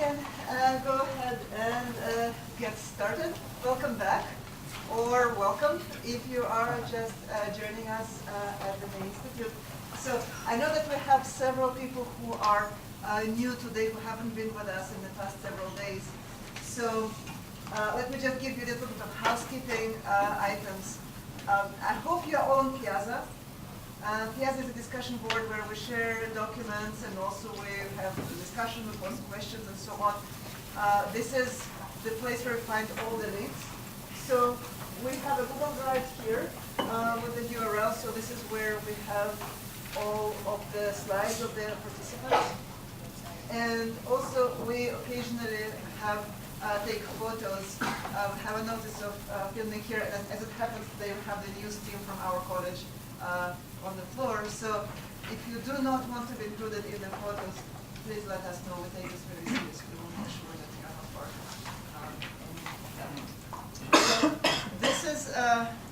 can go ahead and get started. Welcome back, or welcome if you are just joining us at the main institute. So I know that we have several people who are new today, who haven't been with us in the past several days. So let me just give you a little bit of housekeeping items. I hope you are all on Piazza. Piazza is a discussion board where we share documents, and also we have a discussion, we post questions and so on. This is the place where we find all the links. So we have a Google Drive here with the URL. So this is where we have all of the slides of the participants. And also we occasionally have take photos. Have a notice of filming here, and as it happens, they have the news team from our college on the floor. So if you do not want to be included in the photos, please let us know. We take this very seriously. We will make sure that you are not part of it. So this is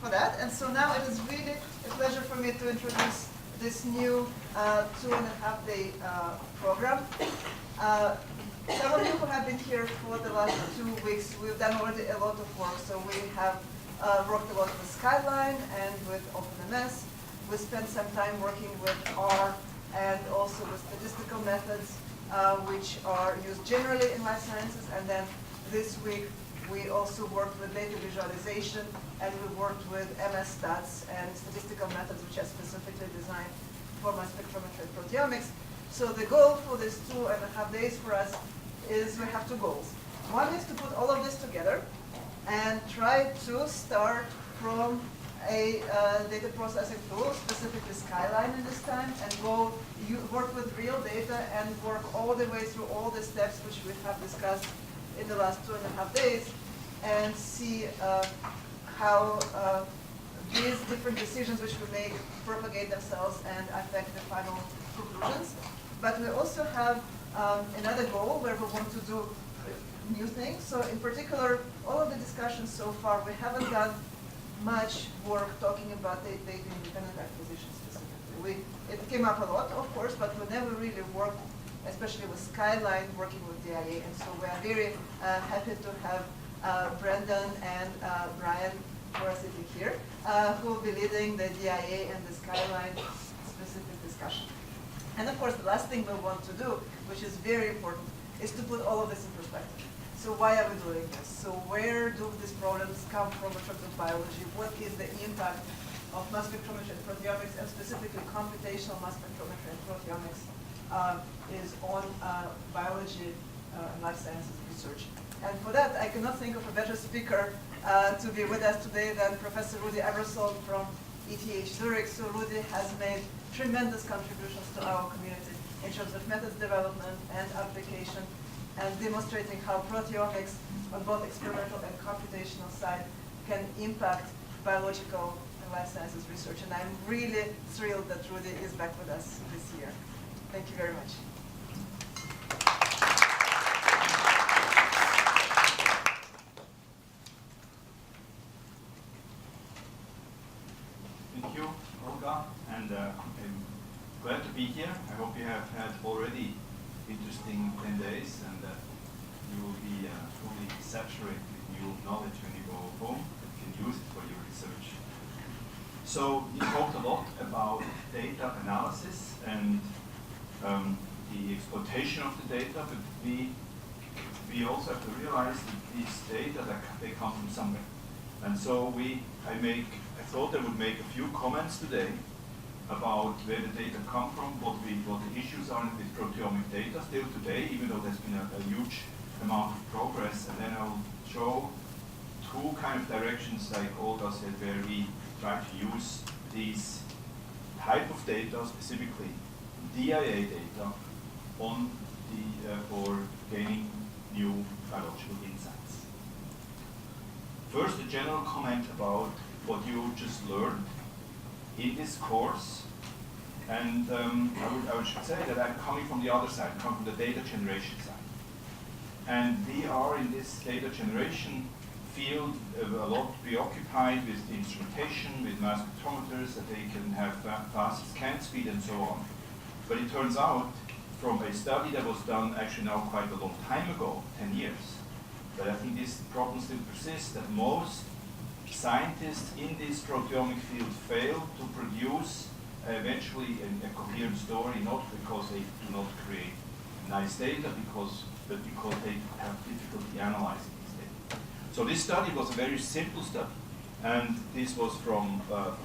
for that. And so now it is really a pleasure for me to introduce this new 2.5-day program. Some of you who have been here for the last 2 weeks, we've done already a lot of work. So we have worked a lot with Skyline and with OpenMS. We spent some time working with R and also with statistical methods, which are used generally in life sciences. And then this week, we also worked with data visualization, and we worked with MS stats and statistical methods, which are specifically designed for mass spectrometry and proteomics. So the goal for these 2.5 days for us is we have two goals. One is to put all of this together and try to start from a data processing tool, specifically Skyline in this time, and go work with real data and work all the way through all the steps which we have discussed in the last 2.5 days, and see how these different decisions which we make propagate themselves and affect the final conclusions. But we also have another goal where we want to do new things. So in particular, all of the discussions so far, we haven't done much work talking about data independent acquisition specifically. It came up a lot, of course, but we never really worked, especially with Skyline, working with DIA. And so we are very happy to have Brendan and Brian, who are sitting here, who will be leading the DIA and the Skyline specific discussion. And of course, the last thing we want to do, which is very important, is to put all of this in perspective. So why are we doing this? So where do these problems come from in terms of biology? What is the impact of mass spectrometry and proteomics, and specifically computational mass spectrometry and proteomics is on biology and life sciences research? And for that, I cannot think of a better speaker to be with us today than Professor Rudy Aebersold from ETH Zurich. So Rudy has made tremendous contributions to our community in terms of methods development and application, and demonstrating how proteomics on both experimental and computational side can impact biological and life sciences research. And I'm really thrilled that Rudy is back with us this year. Thank you very much. Thank you, Olga, and I'm glad to be here. I hope you have had already interesting 10 days, and you will be fully saturated with new knowledge when you go home and can use it for your research. So we talked a lot about data analysis and the exploitation of the data, but we also have to realize that these data, they come from somewhere. And so I thought I would make a few comments today about where the data come from, what the issues are with proteomic data still today, even though there's been a huge amount of progress. And then I'll show two kind of directions, like Olga said, where we try to use these type of data, specifically DIA data, on for gaining new biological insights. First, a general comment about what you just learned in this course, and I should say that I'm coming from the other side, I'm coming from the data generation side. And we are in this data generation field a lot preoccupied with the instrumentation, with mass spectrometers, that they can have fast scan speed and so on. But it turns out from a study that was done actually now quite a long time ago, 10 years. But I think this problem still persists, that most scientists in this proteomic field fail to produce eventually a coherent story, not because they do not create nice data, but because they have difficulty analyzing this data. So this study was a very simple study, and this was from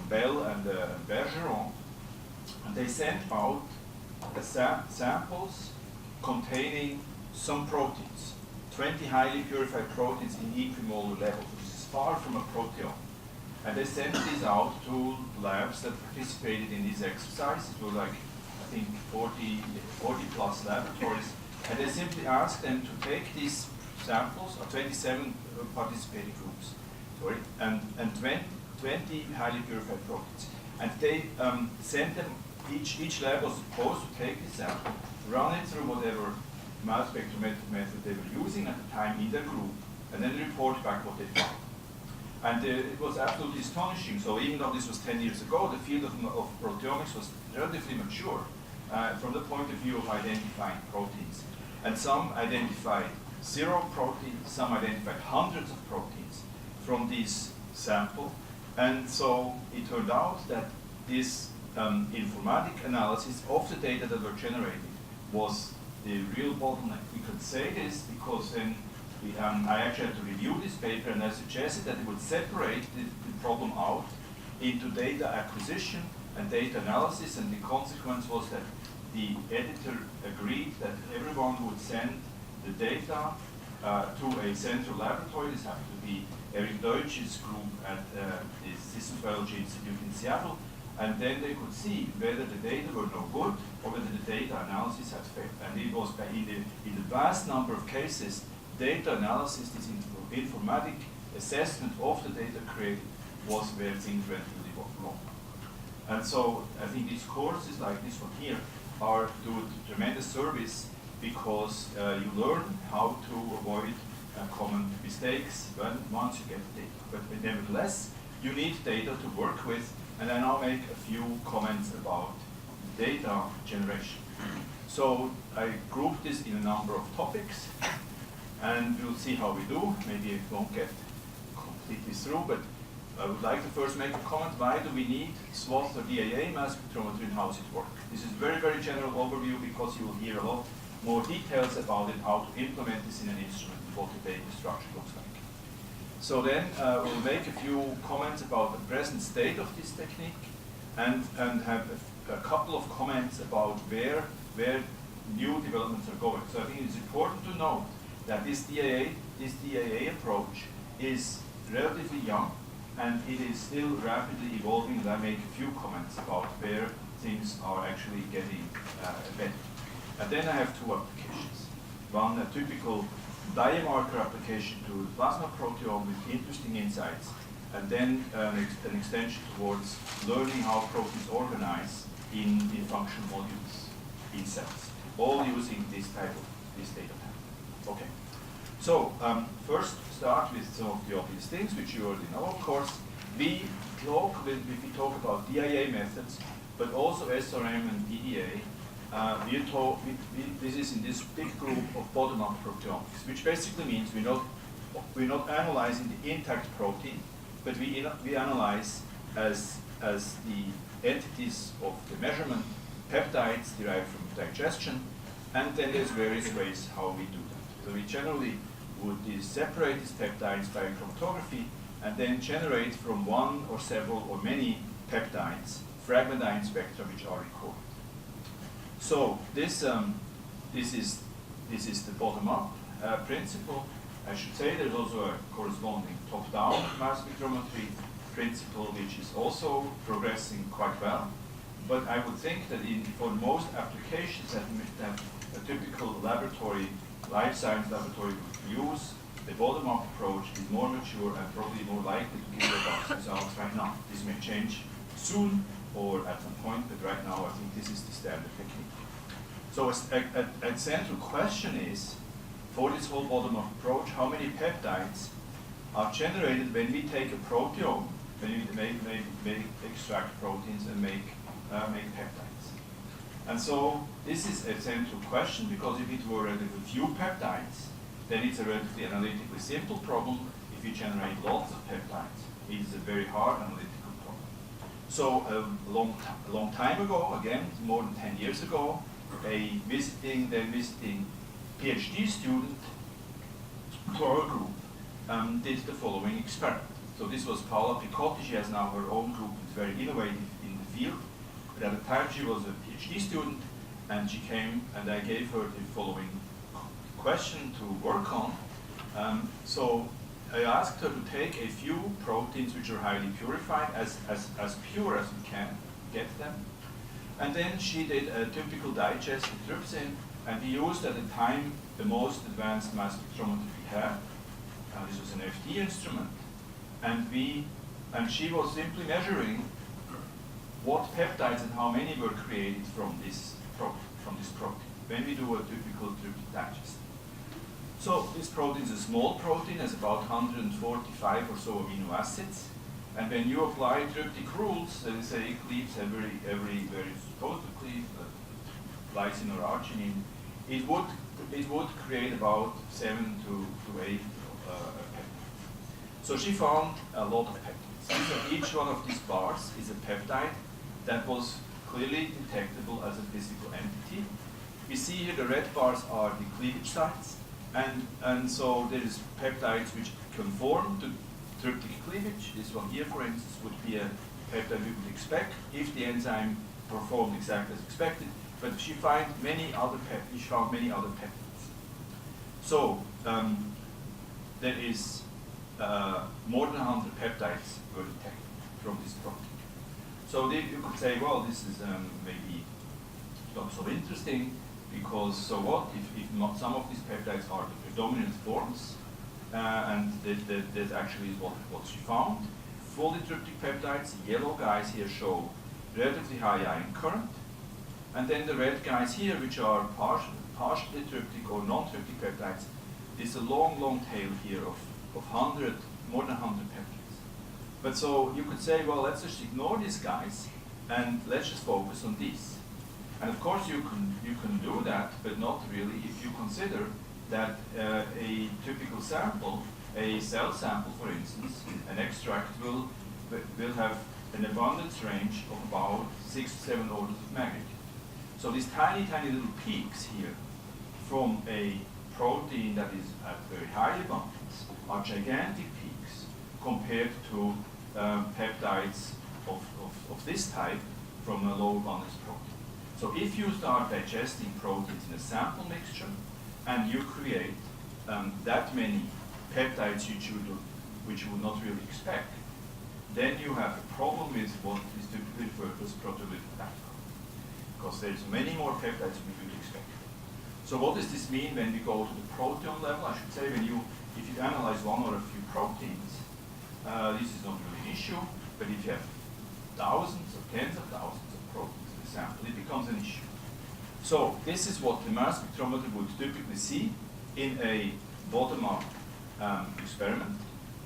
Bell and Bergeron, and they sent out samples containing some proteins, 20 highly purified proteins in equimolar levels, which is far from a proteome. And they sent these out to labs that participated in these exercises. It was like, I think, 40 plus laboratories. And they simply asked them to take these samples, or 27 participating groups, sorry, and 20 highly purified proteins. And they sent them, each lab was supposed to take this sample, run it through whatever mass spectrometric method they were using at the time in their group, and then report back what they found. And it was absolutely astonishing. So even though this was 10 years ago, the field of proteomics was relatively mature from the point of view of identifying proteins. And some identified 0 proteins, some identified hundreds of proteins from this sample. And so it turned out that this informatic analysis of the data that were generated was the real bottleneck. We could say this because then I actually had to review this paper, and I suggested that it would separate the problem out into data acquisition and data analysis, and the consequence was that the editor agreed that everyone would send the data to a central laboratory. This happened to be Eric Deutsch's group at the Systems Biology Institute in Seattle, and then they could see whether the data were no good or whether the data analysis had failed. And it was in the vast number of cases, data analysis, this informatic assessment of the data created, was where things went really wrong. And so I think these courses like this one here do a tremendous service because you learn how to avoid common mistakes once you get the data. But nevertheless, you need data to work with, and I now make a few comments about data generation. So I grouped this in a number of topics, and we'll see how we do. Maybe it won't get completely through, but I would like to first make a comment. Why do we need SWOT or DAA mass spectrometry, and how does it work? This is a very, very general overview because you will hear a lot more details about it, how to implement this in an instrument, what the data structure looks like. So then we'll make a few comments about the present state of this technique, and have a couple of comments about where new developments are going. So I think it's important to note that this DAA approach is relatively young, and it is still rapidly evolving, and I make a few comments about where things are actually getting better. And then I have two applications. One, a typical biomarker application to plasma proteome with interesting insights, and then an extension towards learning how proteins organize in functional modules in cells, all using this data type. Okay. So first start with some of the obvious things which you already know. Of course, we talk about DIA methods, but also SRM and DDA. This is in this big group of bottom-up proteomics, which basically means we're not analyzing the intact protein, but we analyze as the entities of the measurement peptides derived from digestion, and then there's various ways how we do that. So we generally would separate these peptides by chromatography and then generate from one or several or many peptides fragment ion spectra which are recorded. So this is the bottom-up principle. I should say there's also a corresponding top-down mass spectrometry principle which is also progressing quite well. But I would think that for most applications that a typical laboratory, life science laboratory would use, the bottom-up approach is more mature and probably more likely to give robust results right now. This may change soon or at some point, but right now I think this is the standard technique. So a central question is, for this whole bottom-up approach, how many peptides are generated when we take a proteome, when we extract proteins and make peptides? And so this is a central question, because if it were relatively few peptides, then it's a relatively analytically simple problem. If you generate lots of peptides, it is a very hard analytical problem. So a long time ago, again, more than 10 years ago, a visiting PhD student to our group did the following experiment. So this was Paola Picotti. She has now her own group. It's very innovative in the field. But at the time she was a PhD student, and she came and I gave her the following question to work on. So I asked her to take a few proteins which are highly purified, as pure as we can get them. And then she did a typical digest with trypsin, and we used at the time the most advanced mass spectrometer we had. This was an FT instrument. And she was simply measuring what peptides and how many were created from this protein when we do a typical tryptic digest. So this protein is a small protein, has about 145 or so amino acids. And when you apply tryptic rules, they say it cleaves every very supposed to cleave lysine or arginine, it would create about 7 to 8 peptides. So she found a lot of peptides. So each one of these bars is a peptide that was clearly detectable as a physical entity. We see here the red bars are the cleavage sites, and so there is peptides which conform to tryptic cleavage. This one here, for instance, would be a peptide we would expect if the enzyme performed exactly as expected. But she found many other peptides. So there is more than 100 peptides were detected from this protein. So you could say, well, this is maybe not so interesting, because so what if not some of these peptides are the predominant forms, and that actually is what she found. Fully tryptic peptides, yellow guys here show relatively high ion current, and then the red guys here, which are partially tryptic or non-tryptic peptides, there's a long tail here of more than 100 peptides. But so you could say, well, let's just ignore these guys and let's just focus on these. And of course you can do that, but not really if you consider that a typical sample, a cell sample, for instance, an extract will have an abundance range of about 6 to 7 orders of magnitude. So these tiny little peaks here from a protein that is at very high abundance are gigantic peaks compared to peptides of this type from a low abundance protein. So if you start digesting proteins in a sample mixture and you create that many peptides which you would not really expect, then you have a problem with what is typically referred to as proteolytic background, because there's many more peptides we would expect. So what does this mean when we go to the proteome level? I should say, if you analyze one or a few proteins, this is not really an issue, but if you have thousands or tens of thousands of proteins in the sample, it becomes an issue. So this is what the mass spectrometer would typically see in a bottom-up experiment.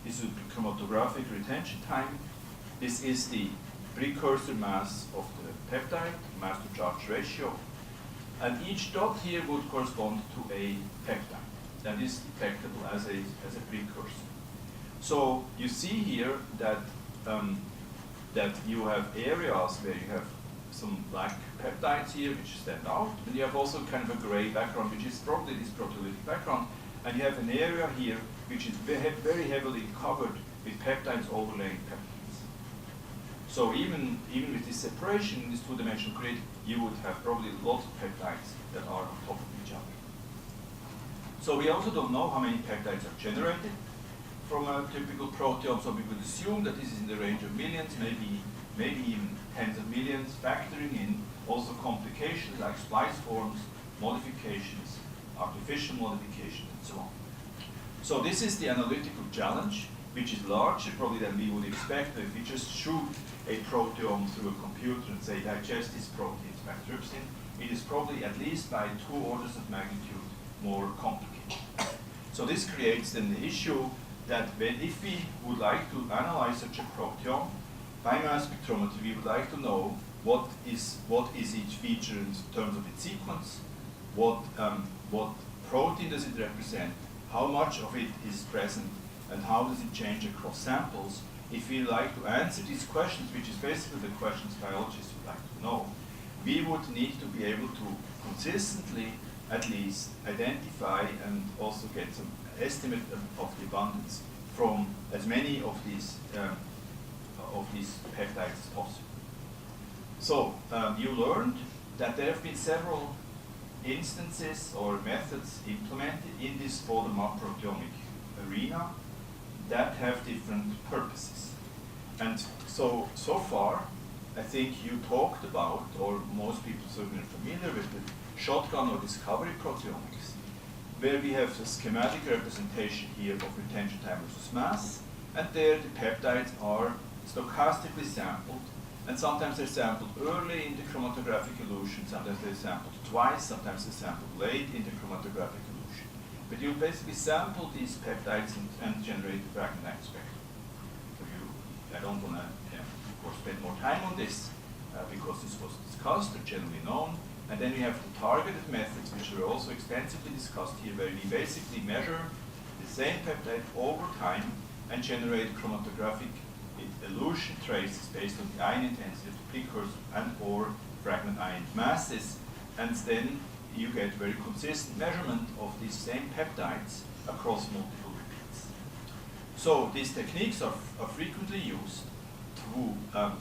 This would be chromatographic retention time. This is the precursor mass of the peptide, mass to charge ratio. And each dot here would correspond to a peptide that is detectable as a precursor. So you see here that that you have areas where you have some black peptides here which stand out, and you have also kind of a gray background, which is probably this proteolytic background, and you have an area here which is very heavily covered with peptides overlaying peptides. So even with this separation in this two-dimensional grid, you would have probably lots of peptides that are on top of each other. So we also don't know how many peptides are generated from a typical proteome, so we would assume that this is in the range of millions, maybe even tens of millions, factoring in also complications like splice forms, modifications, artificial modifications, and so on. So this is the analytical challenge, which is larger probably than we would expect if we just shoot a proteome through a computer and say digest these proteins by trypsin. It is probably at least by 2 orders of magnitude more complicated. So this creates then the issue that if we would like to analyze such a proteome by mass spectrometry, we would like to know what is each feature in terms of its sequence, what protein does it represent, how much of it is present, and how does it change across samples. If we like to answer these questions, which is basically the questions biologists would like to know, we would need to be able to consistently at least identify and also get some estimate of the abundance from as many of these peptides as possible. So you learned that there have been several instances or methods implemented in this bottom-up proteomic arena that have different purposes. And so far, I think you talked about, or most people certainly are familiar with, the shotgun or discovery proteomics, where we have the schematic representation here of retention time versus mass, and there the peptides are stochastically sampled, and sometimes they're sampled early in the chromatographic elution, sometimes they're sampled twice, sometimes they're sampled late in the chromatographic elution. But you basically sample these peptides and generate the fragment ion spectrum. So I don't want to, of course, spend more time on this because this was discussed or generally known. And then we have the targeted methods, which are also extensively discussed here, where we basically measure the same peptide over time and generate chromatographic elution traces based on the ion intensity of the precursor and or fragment ion masses. And then you get very consistent measurement of these same peptides across multiple repeats. So these techniques are frequently used to,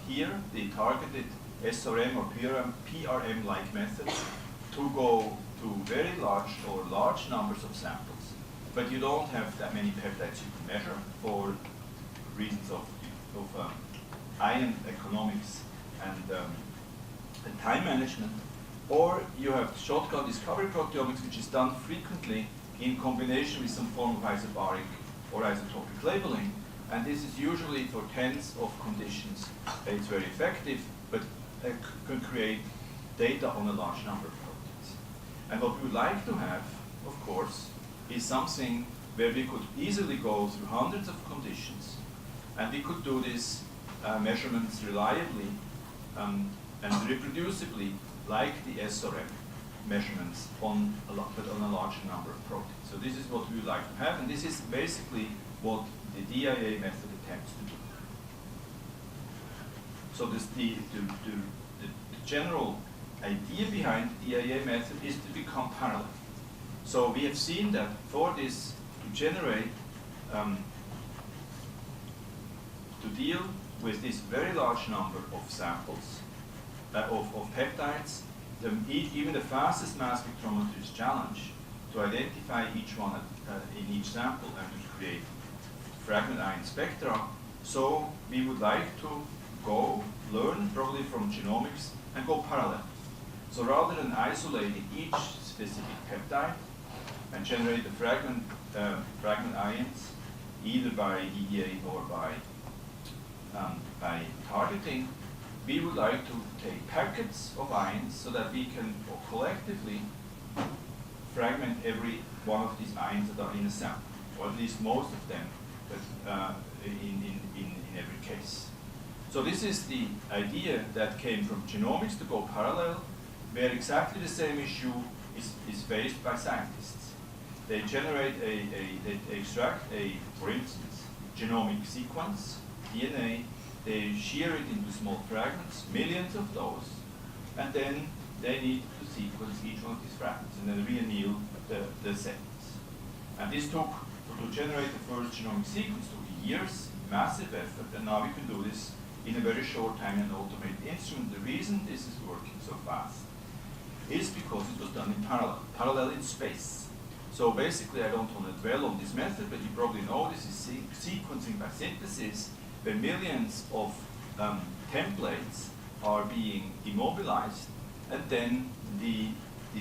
here, the targeted SRM or PRM-like methods to go to very large or large numbers of samples, but you don't have that many peptides you can measure for reasons of ion economics and time management. Or you have shotgun discovery proteomics, which is done frequently in combination with some form of isobaric or isotopic labeling, and this is usually for tens of conditions. It's very effective, but can create data on a large number of proteins. And what we would like to have, of course, is something where we could easily go through hundreds of conditions, and we could do these measurements reliably and reproducibly, like the SRM measurements but on a larger number of proteins. So this is what we would like to have, and this is basically what the DIA method attempts to do. So the general idea behind the DIA method is to become parallel. So we have seen that for this to generate, to deal with this very large number of samples, of peptides, even the fastest mass spectrometer is challenged to identify each one in each sample and to create fragment ion spectra. So we would like to learn probably from genomics and go parallel. So rather than isolating each specific peptide and generate the fragment ions either by DDA or by targeting, we would like to take packets of ions so that we can collectively fragment every one of these ions that are in a sample, or at least most of them, but in every case. So this is the idea that came from genomics to go parallel, where exactly the same issue is faced by scientists. They generate they extract for instance, genomic sequence, DNA, they shear it into small fragments, millions of those, and then they need to sequence each one of these fragments and then re-anneal the settings. And this to generate the first genomic sequence took years, massive effort, and now we can do this in a very short time in an automated instrument. The reason this is working so fast is because it was done in parallel in space. So basically, I don't want to dwell on this method, but you probably know this is sequencing by synthesis, where millions of templates are being immobilized, and then the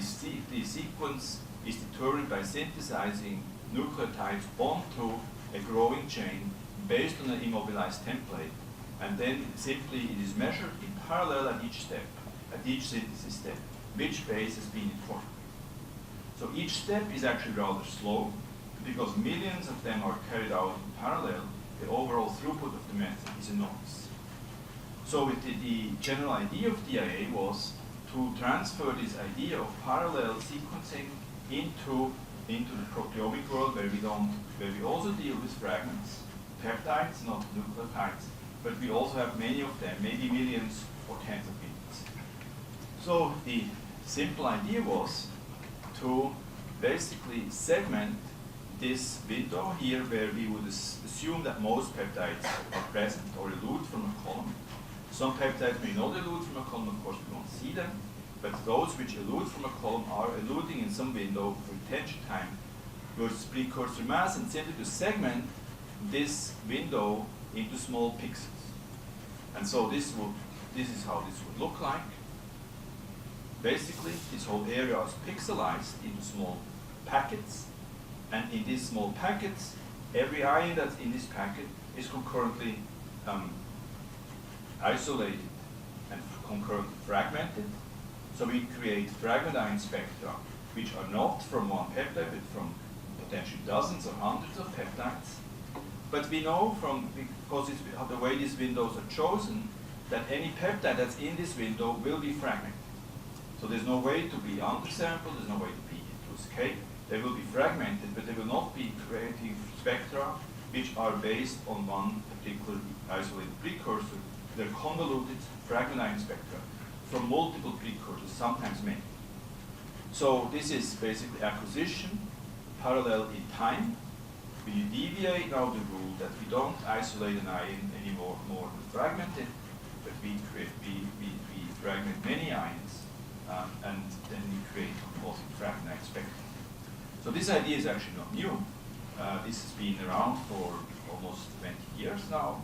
sequence is determined by synthesizing nucleotides onto a growing chain based on an immobilized template, and then simply it is measured in parallel at each step, at each synthesis step, which base has been incorporated. So each step is actually rather slow, because millions of them are carried out in parallel. The overall throughput of the method is enormous. So the general idea of DIA was to transfer this idea of parallel sequencing into the proteomic world, where we also deal with fragments, peptides, not nucleotides, but we also have many of them, maybe millions or tens of millions. So the simple idea was to basically segment this window here, where we would assume that most peptides are present or elute from a column. Some peptides may not elute from a column, of course we won't see them, but those which elute from a column are eluting in some window for retention time versus precursor mass, and simply to segment this window into small pixels. And so this is how this would look like. Basically, this whole area is pixelized into small packets, and in these small packets, every ion that's in this packet is concurrently isolated and concurrently fragmented. So we create fragment ion spectra, which are not from one peptide, but from potentially dozens or hundreds of peptides. But we know because it's the way these windows are chosen, that any peptide that's in this window will be fragmented. So there's no way to be undersampled, there's no way to escape. They will be fragmented, but they will not be creating spectra which are based on one particular isolated precursor. They're convoluted fragment ion spectra from multiple precursors, sometimes many. So this is basically acquisition, parallel in time. We deviate now the rule that we don't isolate an ion anymore more than fragment it, but we fragment many ions, and then we create composite fragment ion spectra. So this idea is actually not new. This has been around for almost 20 years now,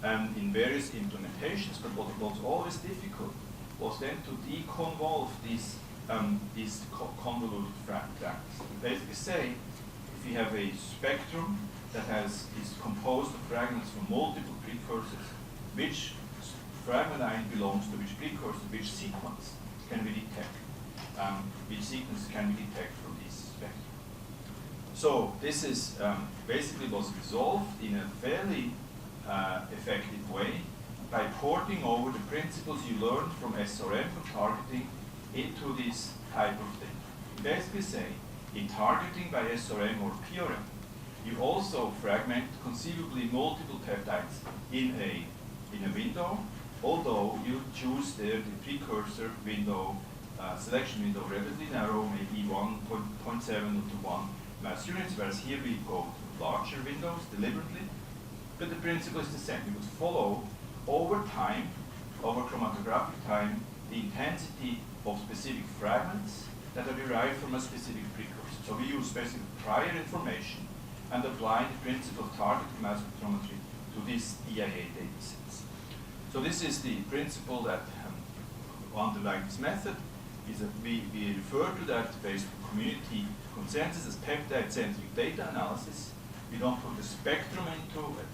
and in various implementations. But what was always difficult was then to deconvolve these convoluted fragments. We basically say, if we have a spectrum that is composed of fragments from multiple precursors, which fragment ion belongs to which precursor, which sequence can we detect? Which sequence can we detect from these spectra? So this is basically was resolved in a fairly effective way by porting over the principles you learned from SRM, from targeting, into this type of thing. You basically say, in targeting by SRM or PRM, you also fragment conceivably multiple peptides in a window, although you choose there the precursor window, selection window relatively narrow, maybe 1.7 to 1 mass units, whereas here we go to larger windows deliberately. But the principle is the same. We would follow over time, over chromatographic time, the intensity of specific fragments that are derived from a specific precursor. So we use specific prior information and apply the principle of targeted mass spectrometry to these DIA datasets. So this is the principle that underlying this method, is that we refer to that based on community consensus as peptide-centric data analysis. We don't put the spectrum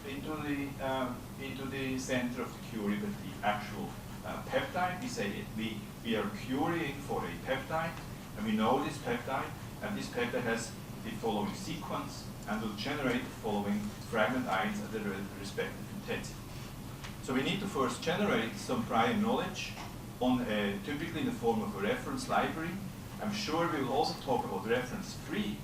into the center of the query, but the actual peptide. We say we are querying for a peptide, and we know this peptide, and this peptide has the following sequence, and will generate the following fragment ions at the respective intensity. So we need to first generate some prior knowledge on typically in the form of a reference library. I'm sure we will also talk about reference-free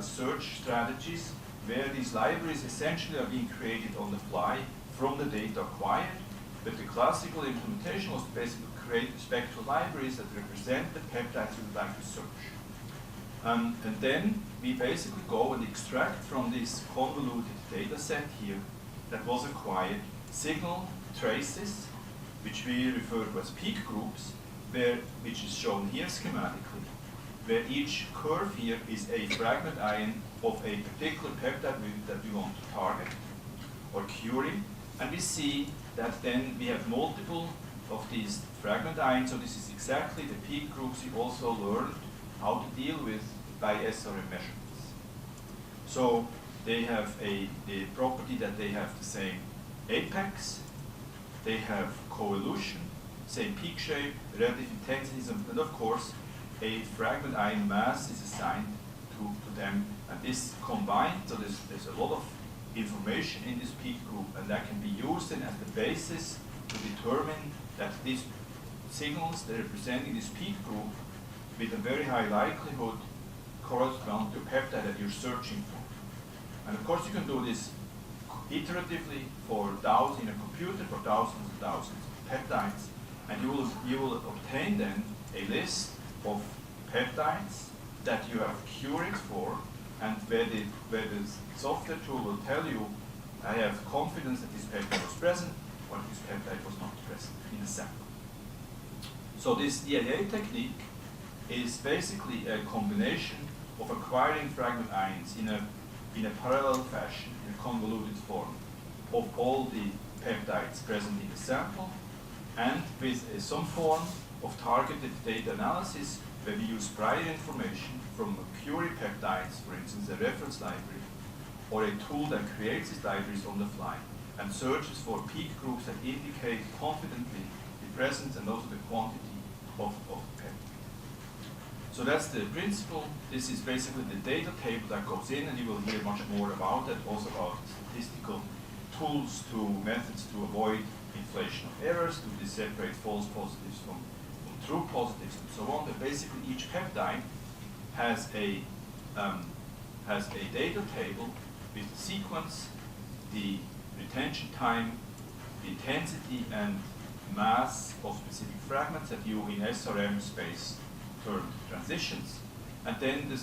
search strategies, where these libraries essentially are being created on the fly from the data acquired. But the classical implementation was to basically create spectral libraries that represent the peptides we would like to search. And then we basically go and extract from this convoluted data set here that was acquired signal traces, which we refer to as peak groups, which is shown here schematically, where each curve here is a fragment ion of a particular peptide that we want to target or query. And we see that then we have multiple of these fragment ions. So this is exactly the peak groups you also learned how to deal with by SRM measurements. So they have the property that they have the same apex, they have coelution, same peak shape, relative intensities, and of course a fragment ion mass is assigned to them. And this combined, so there's a lot of information in this peak group, and that can be used then as the basis to determine that these signals that are represented in this peak group with a very high likelihood correspond to a peptide that you're searching for. And of course you can do this iteratively for thousands in a computer, for thousands and thousands of peptides, and you will obtain then a list of peptides that you have queried for, and where the software tool will tell you, I have confidence that this peptide was present, or this peptide was not present in the sample. So this DIA technique is basically a combination of acquiring fragment ions in a parallel fashion, in a convoluted form, of all the peptides present in the sample, and with some form of targeted data analysis where we use prior information from query peptides, for instance, a reference library, or a tool that creates these libraries on the fly and searches for peak groups that indicate confidently the presence and also the quantity of the peptide. So that's the principle. This is basically the data table that goes in, and you will hear much more about that, also about statistical tools methods to avoid inflation of errors, to separate false positives from true positives, and so on. But basically each peptide has a data table with the sequence, the retention time, the intensity and mass of specific fragments that you in SRM space termed transitions. And then the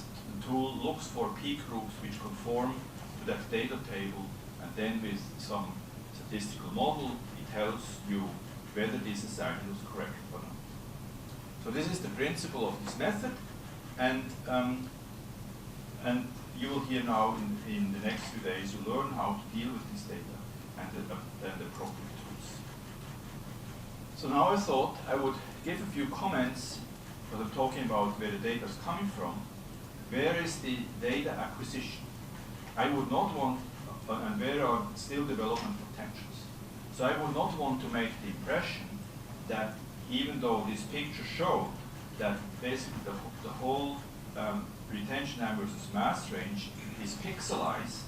tool looks for peak groups which conform to that data table, and then with some statistical model it tells you whether this assignment was correct or not. So this is the principle of this method, and you will hear now in the next few days, you learn how to deal with this data and the appropriate tools. So now I thought I would give a few comments, because I'm talking about where the data is coming from. Where is the data acquisition? I would not want, and where are still development potentials? So I would not want to make the impression that even though this picture showed that basically the whole retention time versus mass range is pixelized,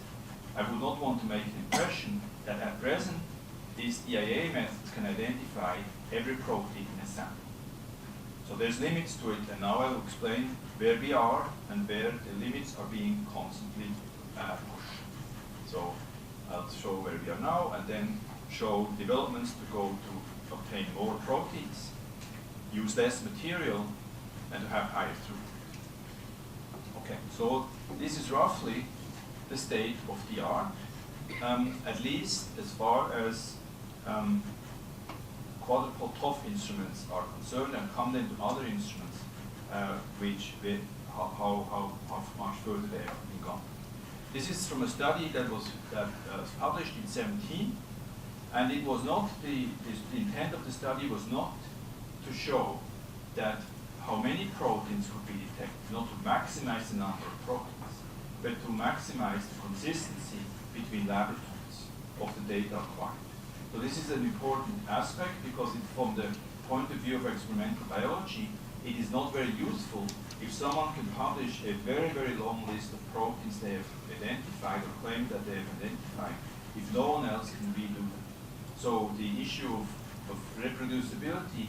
I would not want to make the impression that at present these DIA methods can identify every protein in a sample. So there's limits to it, and now I will explain where we are and where the limits are being constantly pushed. So I'll show where we are now, and then show developments to go to obtain more proteins, use less material, and to have higher throughput. Okay, so this is roughly the state of the art, at least as far as quadrupole TOF instruments are concerned, and come then to other instruments, how much further they have been gone. This is from a study that was published in 2017, and it was not the intent of the study was not to show that how many proteins could be detected, not to maximize the number of proteins, but to maximize the consistency between laboratories of the data acquired. So this is an important aspect, because from the point of view of experimental biology, it is not very useful if someone can publish a very, very long list of proteins they have identified or claim that they have identified, if no one else can redo them. So the issue of reproducibility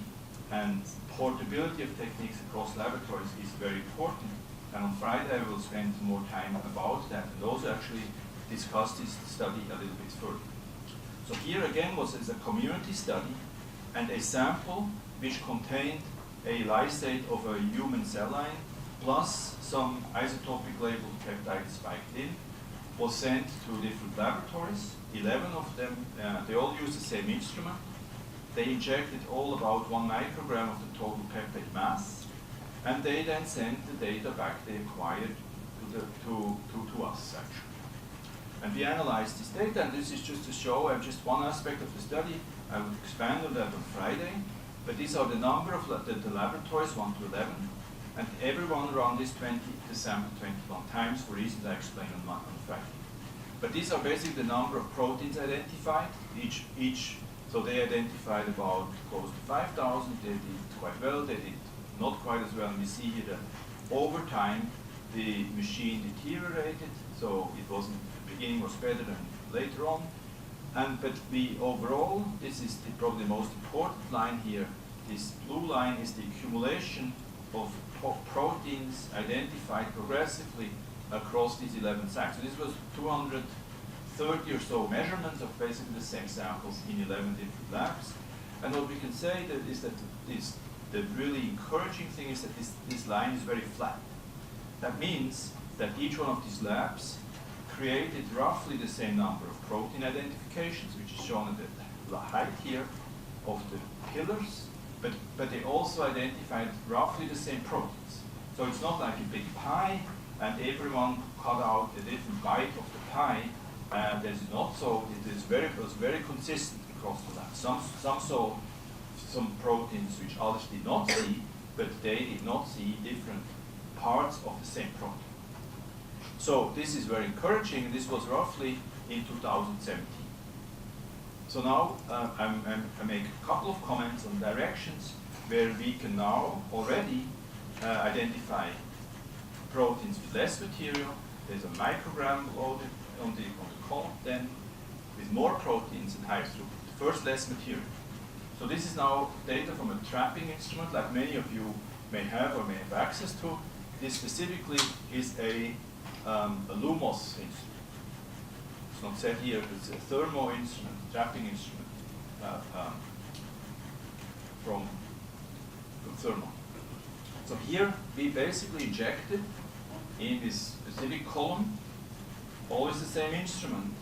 and portability of techniques across laboratories is very important. And on Friday I will spend more time about that, and also actually discuss this study a little bit further. So here again was a community study, and a sample which contained a lysate of a human cell line plus some isotopic labeled peptide spiked in was sent to different laboratories. 11 of them, they all used the same instrument. They injected all about 1 microgram of the total peptide mass, and they then sent the data back they acquired to us actually. And we analyzed this data, and this is just to show just one aspect of the study. I will expand on that on Friday, but these are the number of the laboratories, 1 to 11, and everyone ran this sample 21 times for reasons I explained on Friday. But these are basically the number of proteins identified. So they identified about close to 5,000. They did quite well. They did not quite as well. And we see here that over time, the machine deteriorated, so it wasn't, the beginning was better than later on. But the overall, this is probably the most important line here. This blue line is the accumulation of proteins identified progressively across these 11 sacs. So this was 230 or so measurements of basically the same samples in 11 different labs. And what we can say is that the really encouraging thing is that this line is very flat. That means that each one of these labs created roughly the same number of protein identifications, which is shown at the height here of the pillars, but they also identified roughly the same proteins. So it's not like a big pie, and everyone cut out a different bite of the pie. That is not so. It was very consistent across the lab. Some saw some proteins which others did not see, but they did not see different parts of the same protein. So this is very encouraging, and this was roughly in 2017. So now I make a couple of comments on directions where we can now already identify proteins with less material. There's a microgram loaded on the column, then with more proteins and higher throughput. First, less material. So this is now data from a trapping instrument, like many of you may have or may have access to. This specifically is a Lumos instrument. It's not said here, but it's a thermo instrument, trapping instrument from thermo. So here we basically injected in this specific column, always the same instrument,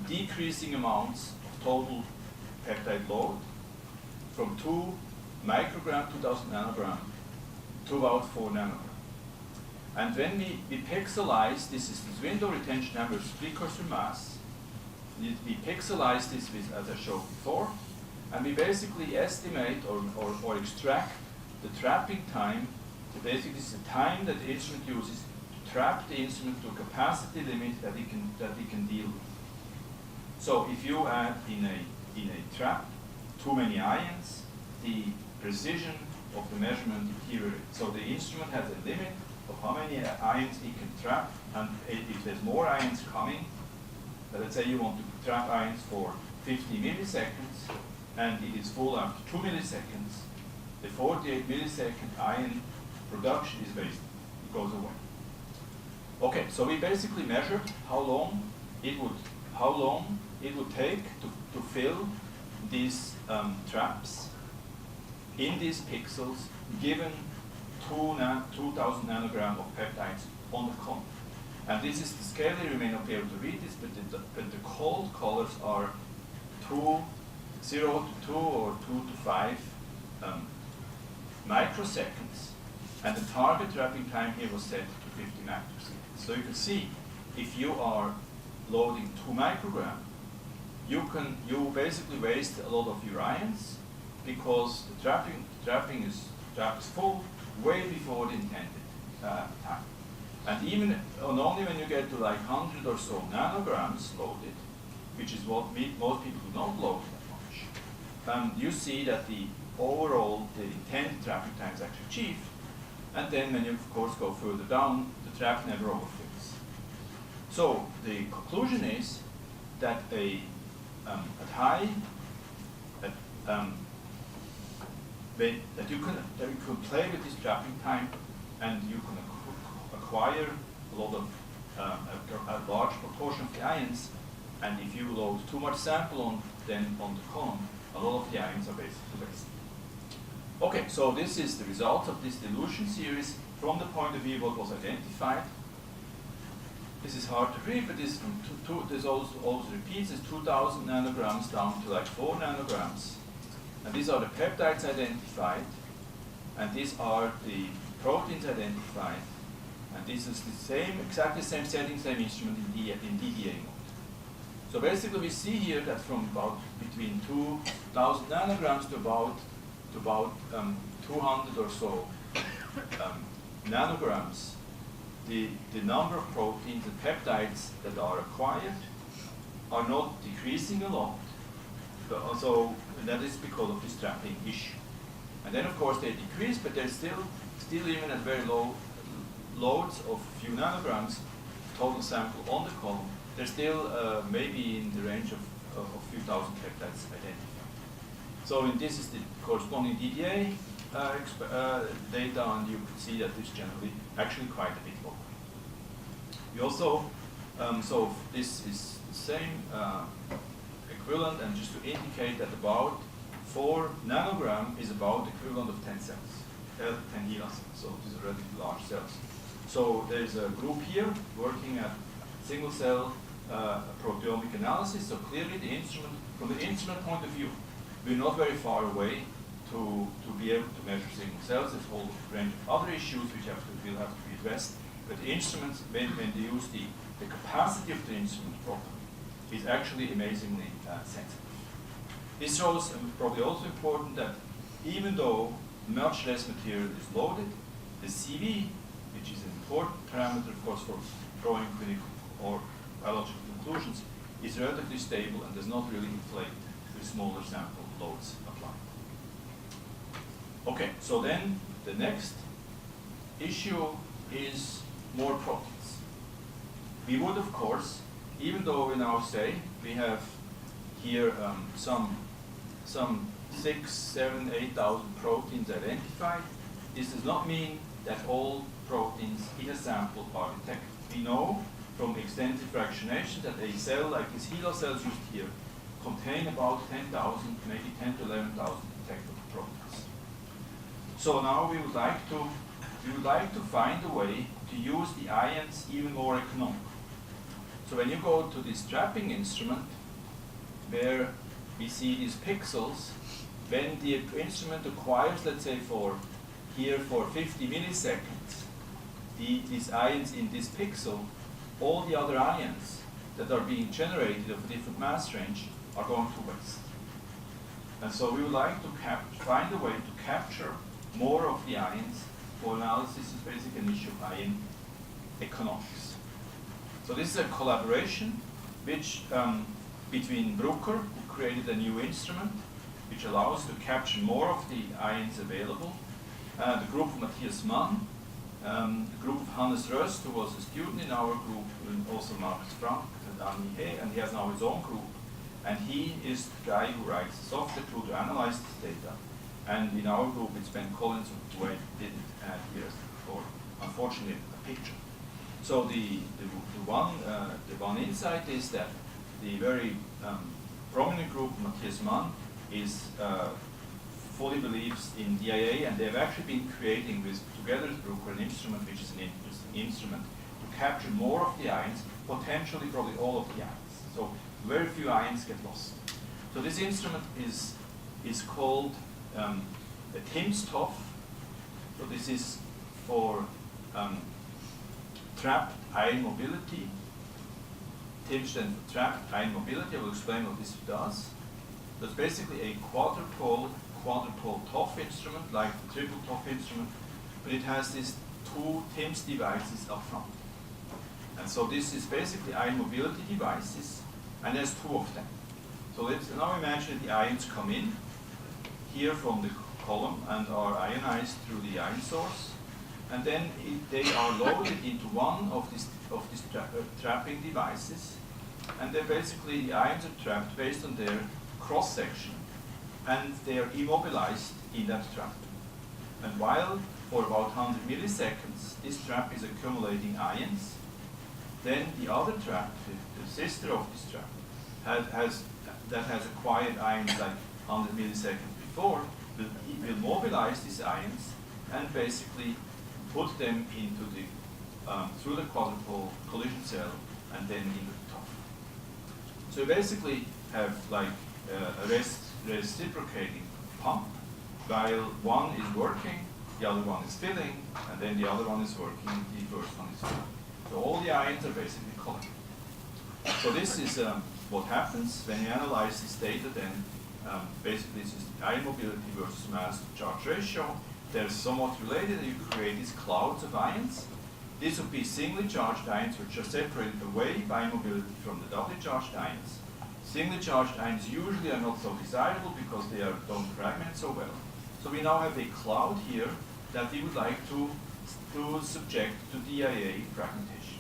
decreasing amounts of total peptide load from 2 microgram, 2000 nanogram, to about 4 nanogram. And when we pixelize, this window retention number is precursor mass. We pixelize this with, as I showed before, and we basically estimate or extract the trapping time. So basically, this is the time that the instrument uses to trap the instrument to a capacity limit that it can deal with. So if you add in a trap too many ions, the precision of the measurement deteriorates. So the instrument has a limit of how many ions it can trap, and if there's more ions coming, let's say you want to trap ions for 50 milliseconds, and it is full after 2 milliseconds, the 48 millisecond ion production is wasted. It goes away. Okay, so we basically measured how long it would take to fill these traps in these pixels, given 2,000 nanogram of peptides on the column. And this is the scale. You may not be able to read this, but the cold colors are 0 to 2 or 2 to 5 microseconds, and the target trapping time here was set to 50 microseconds. So you can see, if you are loading 2 microgram, you basically waste a lot of your ions, because the trapping is full way before the intended time. And even only when you get to like 100 or so nanograms loaded, which is what most people do not load that much, you see that the intended trapping time is actually achieved. And then when you, of course, go further down, the trap never overfills. So the conclusion is that that you can play with this trapping time, and you can acquire a lot of a large proportion of the ions. And if you load too much sample on the column, a lot of the ions are basically wasted. Okay, so this is the result of this dilution series from the point of view of what was identified. This is hard to read, but this also repeats. It's 2,000 nanograms down to like 4 nanograms. And these are the peptides identified, and these are the proteins identified. And this is exactly the same setting, same instrument in DDA mode. So basically we see here that from about between 2,000 nanograms to about 200 or so nanograms, the number of proteins and peptides that are acquired are not decreasing a lot. So that is because of this trapping issue. And then of course they decrease, but there's still still even at very low loads of few nanograms, total sample on the column, they're still maybe in the range of a few thousand peptides identified. So this is the corresponding DDA data, and you can see that it's generally actually quite a bit lower. We also, so this is the same equivalent, and just to indicate that about 4 nanogram is about the equivalent of 10 cells, 10 HeLa cells, so these are relatively large cells. So there's a group here working at single cell proteomic analysis, so clearly the instrument, from the instrument point of view, we're not very far away to be able to measure single cells. There's a whole range of other issues which will have to be addressed, but the instruments, when they use the capacity of the instrument properly, is actually amazingly sensitive. This shows, and probably also important, that even though much less material is loaded, the CV, which is an important parameter, of course, for drawing clinical or biological conclusions, is relatively stable and does not really inflate with smaller sample loads applied. Okay, so then the next issue is more proteins. We would, of course, even though we now say we have here some 6, 7, 8,000 proteins identified, this does not mean that all proteins in a sample are detected. We know from extensive fractionation that a cell like these HeLa cells used here contain about 10,000, maybe 10 to 11,000 detectable proteins. So now we would like to find a way to use the ions even more economically. So when you go to this trapping instrument, where we see these pixels, when the instrument acquires, let's say for 50 milliseconds, these ions in this pixel, all the other ions that are being generated of a different mass range are going to waste. And so we would like to find a way to capture more of the ions for analysis. Is basically an issue of ion economics. So this is a collaboration which between Brucker, who created a new instrument which allows to capture more of the ions available, the group of Matthias Mann, the group of Hannes Röst, who was a student in our group, and also Marcus Frank and Annie Hay, and he has now his own group. And he is the guy who writes the software tool to analyze this data. And in our group, it's Ben Collins, who didn't add here before, unfortunately, a picture. So the one insight is that the very prominent group, Matthias Mann, is fully believes in DIA, and they've actually been creating together with Brucker an instrument which is an interesting instrument to capture more of the ions, potentially probably all of the ions. So very few ions get lost. So this instrument is called a timsTOF. So this is for trapped ion mobility. TIM stands for trapped ion mobility. I will explain what this does. That's basically a quadrupole TOF instrument, like the triple TOF instrument, but it has these 2 TIMS devices up front. And so this is basically ion mobility devices, and there's 2 of them. So let's now imagine that the ions come in here from the column and are ionized through the ion source, and then they are loaded into one of these trapping devices, and then basically the ions are trapped based on their cross-section, and they are immobilized in that trap. And while for about 100 milliseconds this trap is accumulating ions, then the other trap, the sister of this trap, that has acquired ions like 100 milliseconds before, will mobilize these ions and basically put them into the through the quadrupole collision cell and then into the top. So you basically have like a reciprocating pump, while one is working, the other one is filling, and then the other one is working, the first one is filling. So all the ions are basically collected. So this is what happens when you analyze this data. Then basically this is ion mobility versus mass to charge ratio. They're somewhat related, and you create these clouds of ions. These would be singly charged ions which are separated away by mobility from the doubly charged ions. Singly charged ions usually are not so desirable because they don't fragment so well. So we now have a cloud here that we would like to subject to DIA fragmentation.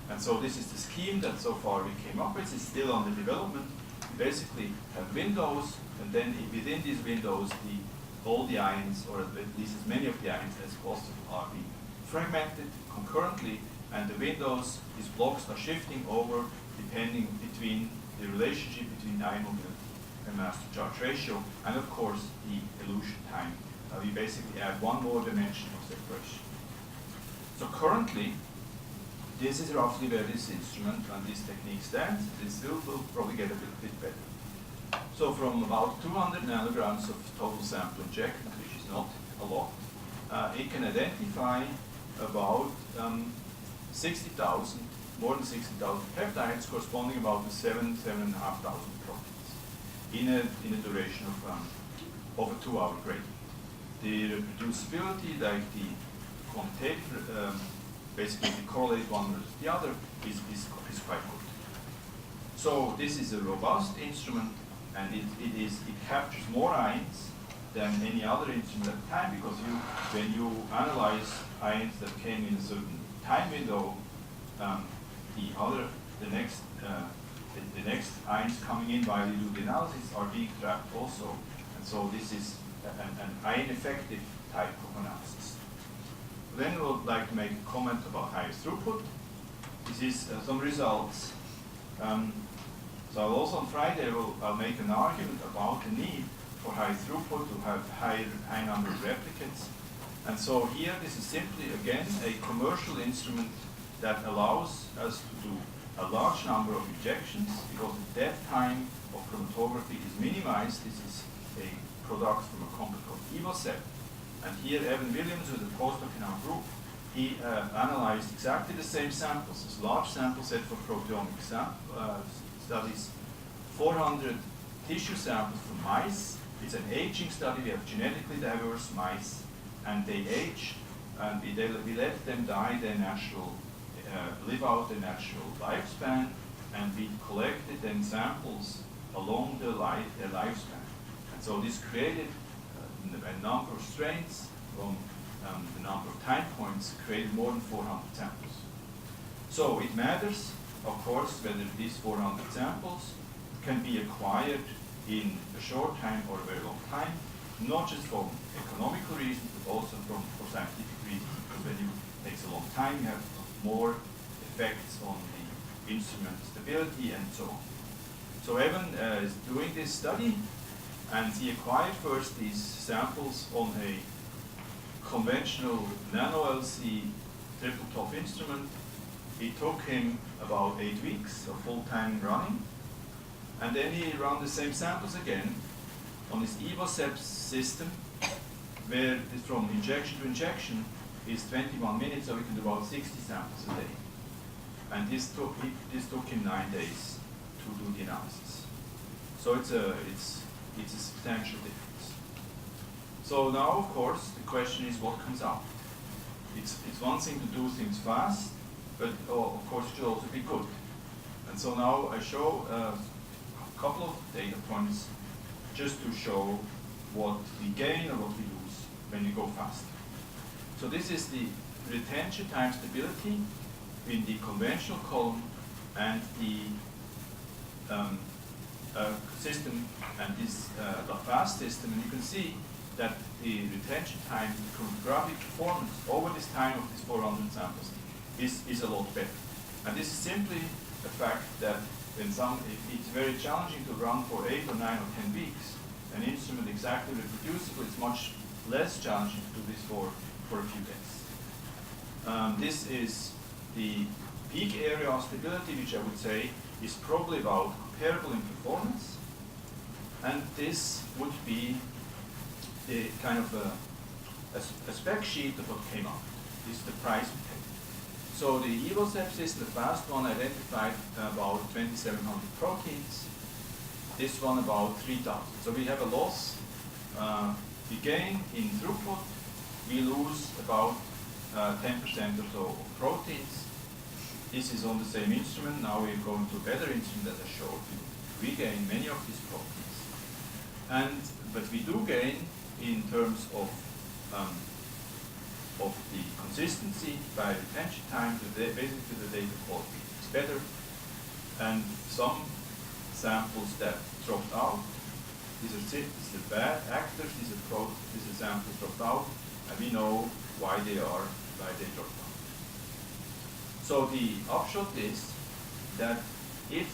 And so this is the scheme that so far we came up with. It's still under development. We basically have windows, and then within these windows, all the ions, or at least as many of the ions as possible, are being fragmented concurrently, and the windows, these blocks, are shifting over depending between the relationship between ion mobility and mass to charge ratio, and of course the elution time. We basically add one more dimension of separation. So currently, this is roughly where this instrument and this technique stands. It still will probably get a bit better. So from about 200 nanograms of total sample injected, which is not a lot, it can identify about 60,000, more than 60,000 peptides, corresponding about to 7,500 proteins in a duration of a 2-hour gradient. The reproducibility, like the quantitative, basically the correlated one versus the other, is quite good. So this is a robust instrument, and it captures more ions than any other instrument at the time, because when you analyze ions that came in a certain time window, the next ions coming in while you do the analysis are being tracked also, and so this is an ion effective type of analysis. Then we would like to make a comment about higher throughput. This is some results. So also on Friday I'll make an argument about the need for high throughput, to have high number of replicates. And so here this is simply again a commercial instrument that allows us to do a large number of injections, because the death time of chromatography is minimized. This is a product from a company called Evosep. And here Evan Williams, who is a postdoc in our group, he analyzed exactly the same samples, this large sample set for proteomic studies, 400 tissue samples from mice. It's an aging study. We have genetically diverse mice, and they age, and we let them die their natural, live out their natural lifespan, and we collected then samples along their lifespan. And so this created a number of strains from the number of time points, created more than 400 samples. So it matters, of course, whether these 400 samples can be acquired in a short time or a very long time, not just for economical reasons, but also for scientific reasons, because when it takes a long time, you have more effects on the instrument stability and so on. So Evan is doing this study, and he acquired first these samples on a conventional nano-LC triple top instrument. It took him about 8 weeks of full-time running, and then he ran the same samples again on this Evosep system, where from injection to injection is 21 minutes, so we can do about 60 samples a day. And this took him 9 days to do the analysis. So it's a substantial difference. So now, of course, the question is what comes out. It's one thing to do things fast, but of course it should also be good. And so now I show a couple of data points just to show what we gain or what we lose when we go fast. So this is the retention time stability in the conventional column and the system and this fast system, and you can see that the retention time, the chromatographic performance over this time of these 400 samples is a lot better. And this is simply the fact that it's very challenging to run for 8 or 9 or 10 weeks. An instrument exactly reproducible, it's much less challenging to do this for a few days. This is the peak area of stability, which I would say is probably about comparable in performance. And this would be the kind of a spec sheet of what came out. This is the price we paid. So the Evosep system, the fast one, identified about 2,700 proteins. This one about 3,000. So we have a loss. We gain in throughput. We lose about 10% or so of proteins. This is on the same instrument. Now we're going to a better instrument, as I showed you. We gain many of these proteins. But we do gain in terms of of the consistency by retention time, basically the data quality is better. And some samples that dropped out, these are bad actors, these are samples dropped out, and we know why they dropped out. So the upshot is that if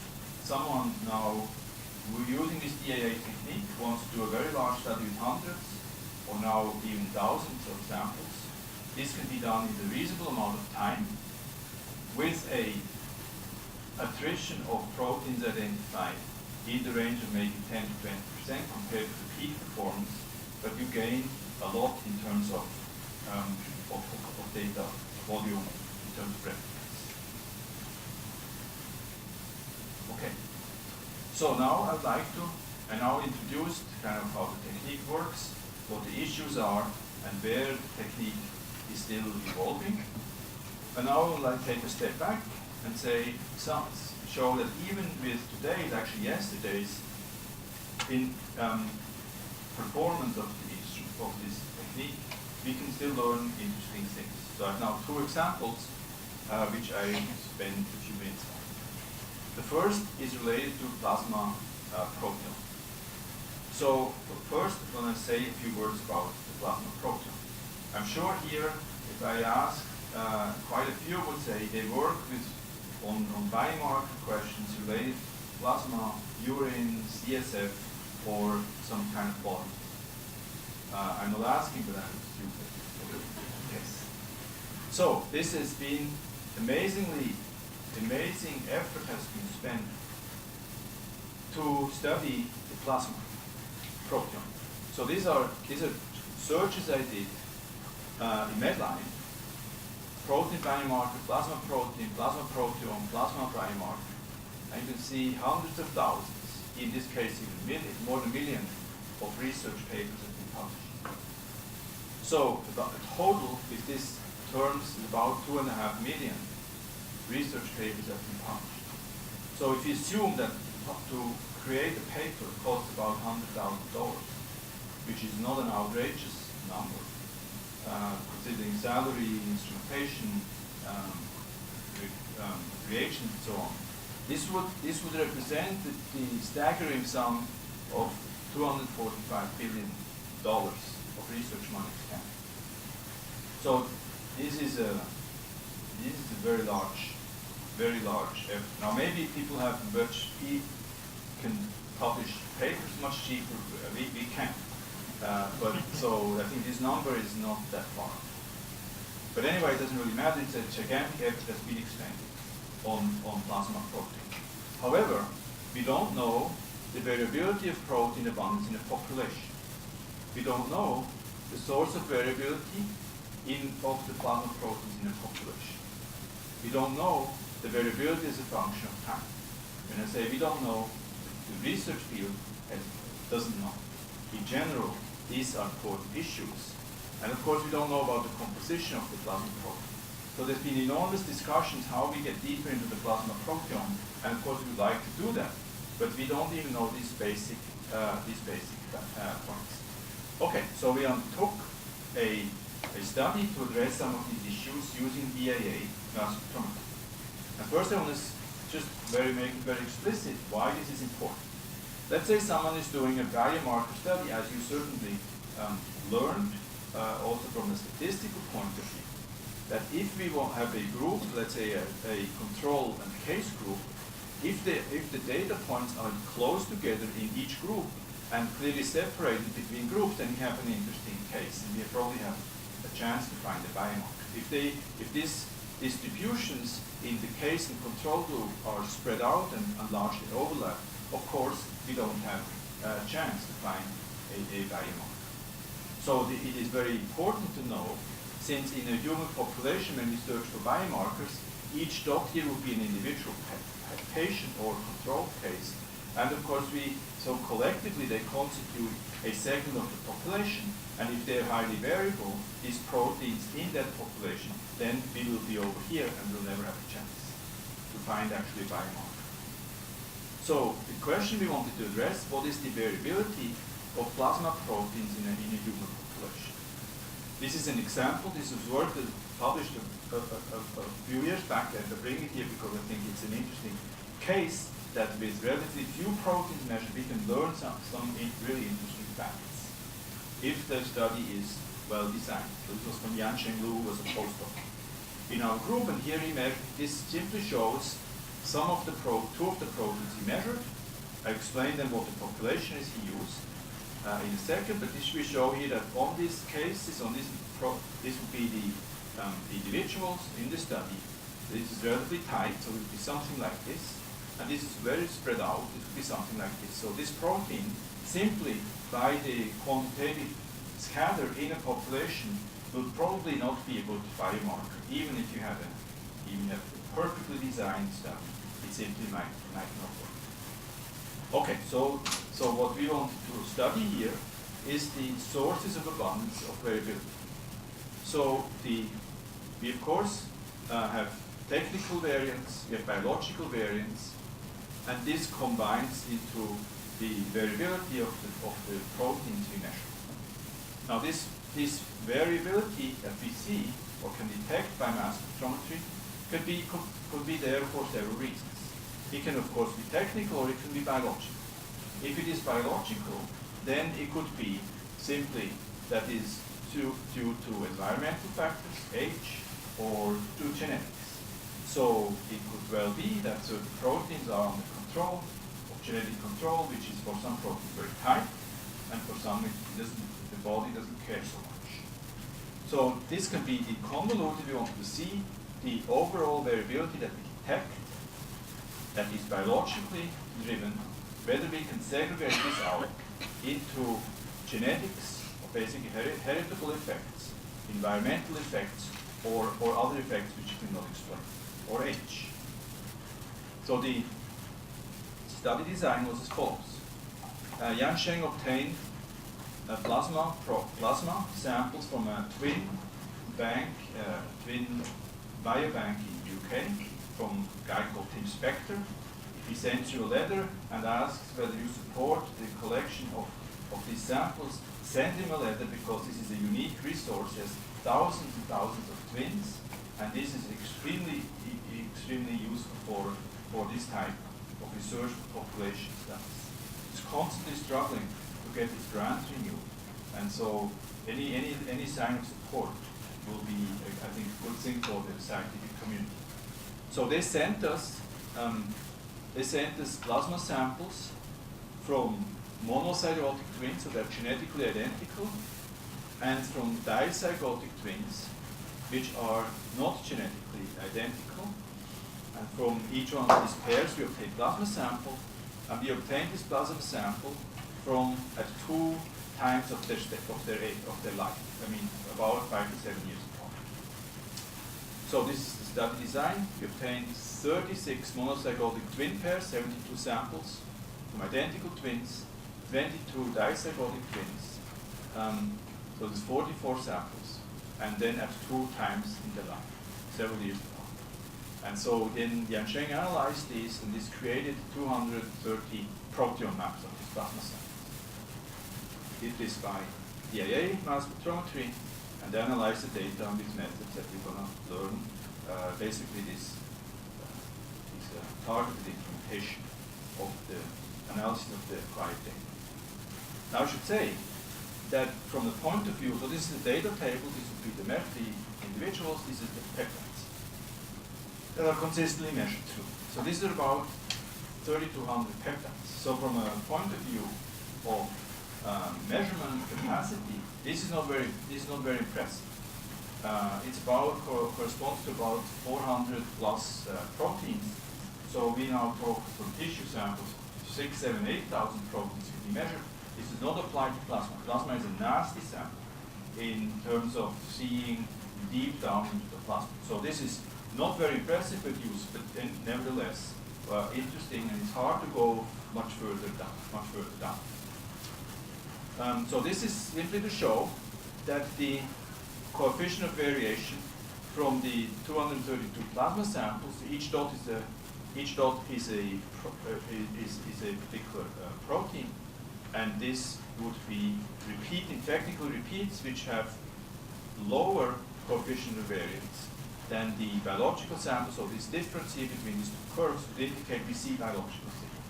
someone now using this DAA technique wants to do a very large study with hundreds or now even thousands of samples, this can be done in a reasonable amount of time with a attrition of proteins identified in the range of maybe 10 to 20% compared to the peak performance, but you gain a lot in terms of data volume, in terms of reference. Okay. So now I'd like to, I now introduced kind of how the technique works, what the issues are, and where the technique is still evolving. And now I would like to take a step back and say, show that even with today's, actually yesterday's, performance of this technique, we can still learn interesting things. So I have now two examples which I spent a few minutes on. The first is related to plasma proteome. So first I'm going to say a few words about the plasma proteome. I'm sure here, if I ask, quite a few would say they work on biomarker questions related to plasma, urine, CSF, or some kind of body. I'm not asking, but I'm stupid. Yes. So this has been amazing effort has been spent to study the plasma proteome. So these are searches I did in Medline. Protein biomarker, plasma protein, plasma proteome, plasma biomarker. And you can see hundreds of thousands, in this case even more than a million, of research papers have been published. So the total with these terms is about 2.5 million research papers have been published. So if you assume that to create a paper costs about $100,000, which is not an outrageous number, considering salary, instrumentation, reagents, and so on. This would represent the staggering sum of $245 billion of research money spent. So this is a very large effort. Now maybe people have can publish papers much cheaper. We can't. But so I think this number is not that far. But anyway, it doesn't really matter. It's a gigantic effort that's been expended on plasma protein. However, we don't know the variability of protein abundance in a population. We don't know the source of variability of the plasma proteins in a population. We don't know the variability as a function of time. When I say we don't know, the research field doesn't know. In general, these are important issues. And of course, we don't know about the composition of the plasma protein. So there's been enormous discussions how we get deeper into the plasma proteome, and of course we would like to do that, but we don't even know these basic points. Okay, so we undertook a study to address some of these issues using DAA mass spectrometry. And first I want to just make it very explicit why this is important. Let's say someone is doing a biomarker study, as you certainly learned, also from a statistical point of view, that if we will have a group, let's say a control and case group, if the data points are close together in each group and clearly separated between groups, then you have an interesting case, and you probably have a chance to find a biomarker. If these distributions in the case and control group are spread out and largely overlap, of course, we don't have a chance to find a biomarker. So it is very important to know, since in a human population, when we search for biomarkers, each dot here will be an individual patient or control case. And of course, so collectively they constitute a segment of the population. And if they're highly variable, these proteins in that population, then we will be over here and we'll never have a chance to find actually a biomarker. So the question we wanted to address, what is the variability of plasma proteins in a human population? This is an example. This is work that published a few years back, and I bring it here because I think it's an interesting case that with relatively few proteins measured, we can learn some really interesting facts if the study is well designed. So this was from Yansheng Lu, who was a postdoc in our group, and here he measured. This simply shows some of the two of the proteins he measured. I explained then what the population is he used in a second, but this we show here that on these cases, on this would be the individuals in the study. This is relatively tight, so it would be something like this. And this is very spread out, it would be something like this. So this protein, simply by the quantitative scatter in a population, will probably not be a good biomarker, even if you have a perfectly designed study. It simply might not work. Okay, so what we want to study here is the sources of abundance of variability. So we of course have technical variance, we have biological variance, and this combines into the variability of the proteins we measure. Now this variability that we see or can detect by mass spectrometry could be there for several reasons. It can of course be technical or it can be biological. If it is biological, then it could be simply that is due to environmental factors, age, or to genetics. So it could well be that certain proteins are under control of genetic control, which is for some proteins very tight, and for some the body doesn't care so much. So this can be deconvoluted. We want to see the overall variability that we detect that is biologically driven, whether we can segregate this out into genetics, or basically heritable effects, environmental effects, or other effects which you cannot explain, or age. So the study design was as follows. Yansheng obtained plasma samples from a twin biobank in UK from a guy called Tim Spector. He sends you a letter and asks whether you support the collection of these samples. Send him a letter because this is a unique resource. He has thousands and thousands of twins, and this is extremely useful for this type of research for population studies. It's constantly struggling to get its grant renewed, and so any sign of support will be, I think, a good thing for the scientific community. So they sent us plasma samples from monozygotic twins, so they're genetically identical, and from dizygotic twins, which are not genetically identical. And from each one of these pairs, we obtained plasma sample, and we obtained this plasma sample from at 2 times of their life. I mean, about 5 to 7 years apart. So this is the study design. We obtained 36 monozygotic twin pairs, 72 samples from identical twins, 22 dizygotic twins. So there's 44 samples, and then at 2 times in the life, several years apart. And so then Yansheng analyzed these, and this created 230 proteome maps of these plasma samples. We did this by DIA mass spectrometry, and analyzed the data with methods that we're going to learn. Basically, this targeted implementation of the analysis of the acquired data. Now, I should say that from the point of view, so this is the data table, this would be the individuals, this is the peptides that are consistently measured through. So these are about 3,200 peptides. So from a point of view of measurement capacity, this is not very impressive. It's corresponds to about 400 plus proteins. So we now talk from tissue samples, 6,000, 7,000, 8,000 proteins can be measured. This is not applied to plasma. Plasma is a nasty sample in terms of seeing deep down into the plasma. So this is not very impressive but useful, but nevertheless interesting, and it's hard to go much further down. So this is simply to show that the coefficient of variation from the 232 plasma samples, each dot is a particular protein, and this would be technical repeats which have lower coefficient of variance than the biological sample. So this difference here between these two curves would indicate we see biological signal.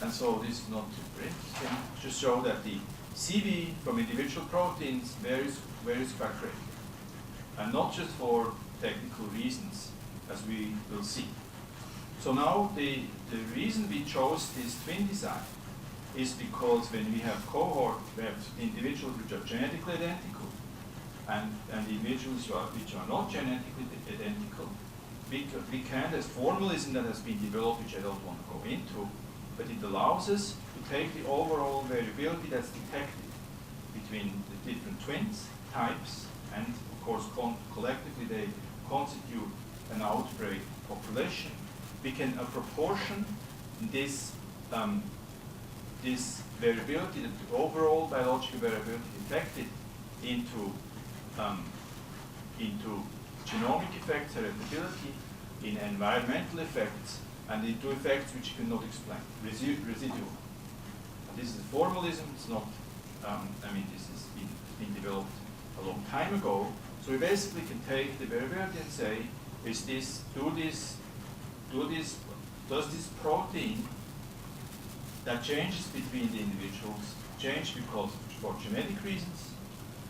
And so this is not super interesting. Just show that the CV from individual proteins varies quite greatly. And not just for technical reasons, as we will see. So now the reason we chose this twin design is because when we have cohort, we have individuals which are genetically identical and individuals which are not genetically identical. We can, there's formalism that has been developed, which I don't want to go into, but it allows us to take the overall variability that's detected between the different twins types, and of course collectively they constitute an outbreak population. We can apportion this this variability, the overall biological variability detected into genomic effects, heritability, in environmental effects, and into effects which you cannot explain, residual. And this is formalism. It's not. I mean, this has been developed a long time ago. So we basically can take the variability and say, does this protein that changes between the individuals change because for genetic reasons,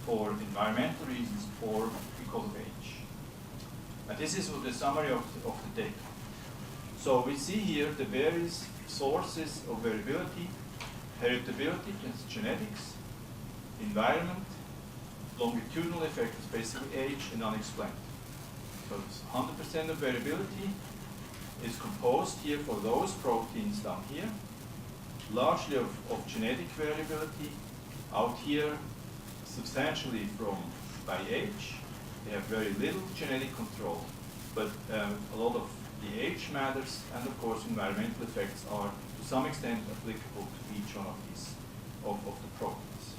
for environmental reasons, or because of age? And this is the summary of the data. So we see here the various sources of variability: heritability, that's genetics; environment; longitudinal effects, basically age, and unexplained. So it's 100% of variability is composed here for those proteins down here, largely of genetic variability. Out here, substantially by age. They have very little genetic control, but a lot of the age matters, and of course environmental effects are to some extent applicable to each one of these of the proteins.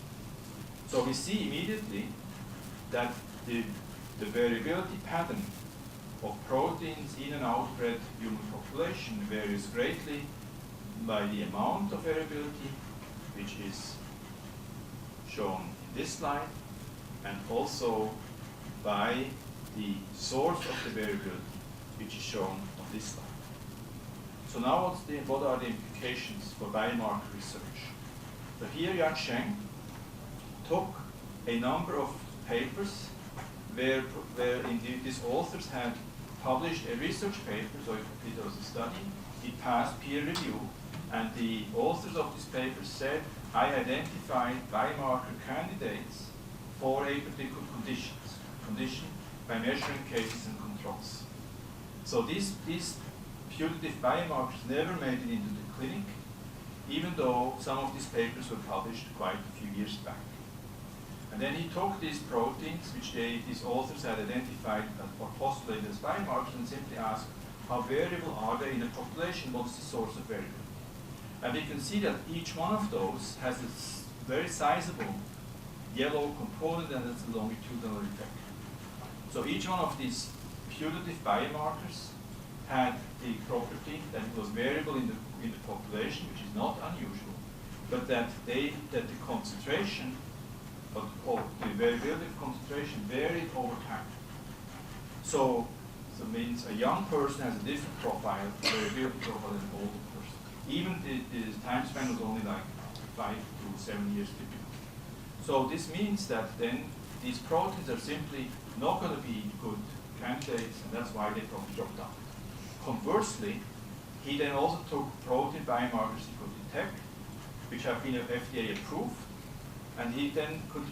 So we see immediately that the variability pattern of proteins in an outbred human population varies greatly by the amount of variability, which is shown in this slide, and also by the source of the variability, which is shown on this slide. So now what are the implications for biomarker research? So here Yan Sheng took a number of papers where these authors had published a research paper, so it was a study, it passed peer review, and the authors of this paper said, I identified biomarker candidates for a particular condition by measuring cases and controls. So these putative biomarkers never made it into the clinic, even though some of these papers were published quite a few years back. And then he took these proteins, which these authors had identified or postulated as biomarkers, and simply asked, how variable are they in a population? What's the source of variability? And we can see that each one of those has a very sizable yellow component, and it's a longitudinal effect. So each one of these putative biomarkers had the property that it was variable in the population, which is not unusual, but that the concentration or the variability of concentration varied over time. So it means a young person has a different variability profile than an older person. Even the time span was only like 5 to 7 years typically. So this means that then these proteins are simply not going to be good candidates, and that's why they probably dropped out. Conversely, he then also took protein biomarkers he could detect, which have been FDA approved, and he then could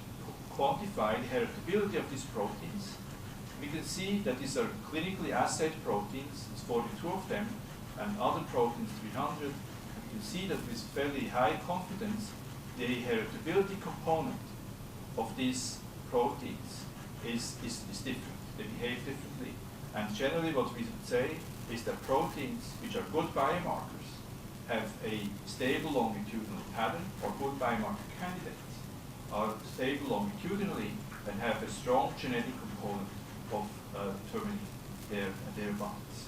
quantify the heritability of these proteins. We can see that these are clinically assayed proteins, it's 42 of them, and other proteins 300. You can see that with fairly high confidence, the heritability component of these proteins is different. They behave differently. And generally what we would say is that proteins which are good biomarkers have a stable longitudinal pattern, or good biomarker candidates are stable longitudinally and have a strong genetic component of determining their bonds.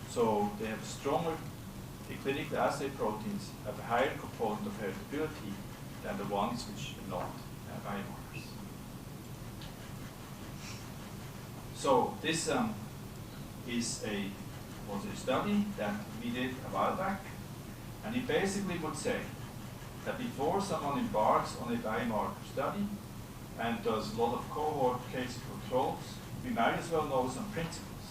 So they have stronger, the clinical assay proteins have a higher component of heritability than the ones which are not biomarkers. So this was a study that we did a while back, and it basically would say that before someone embarks on a biomarker study and does a lot of cohort case controls, we might as well know some principles,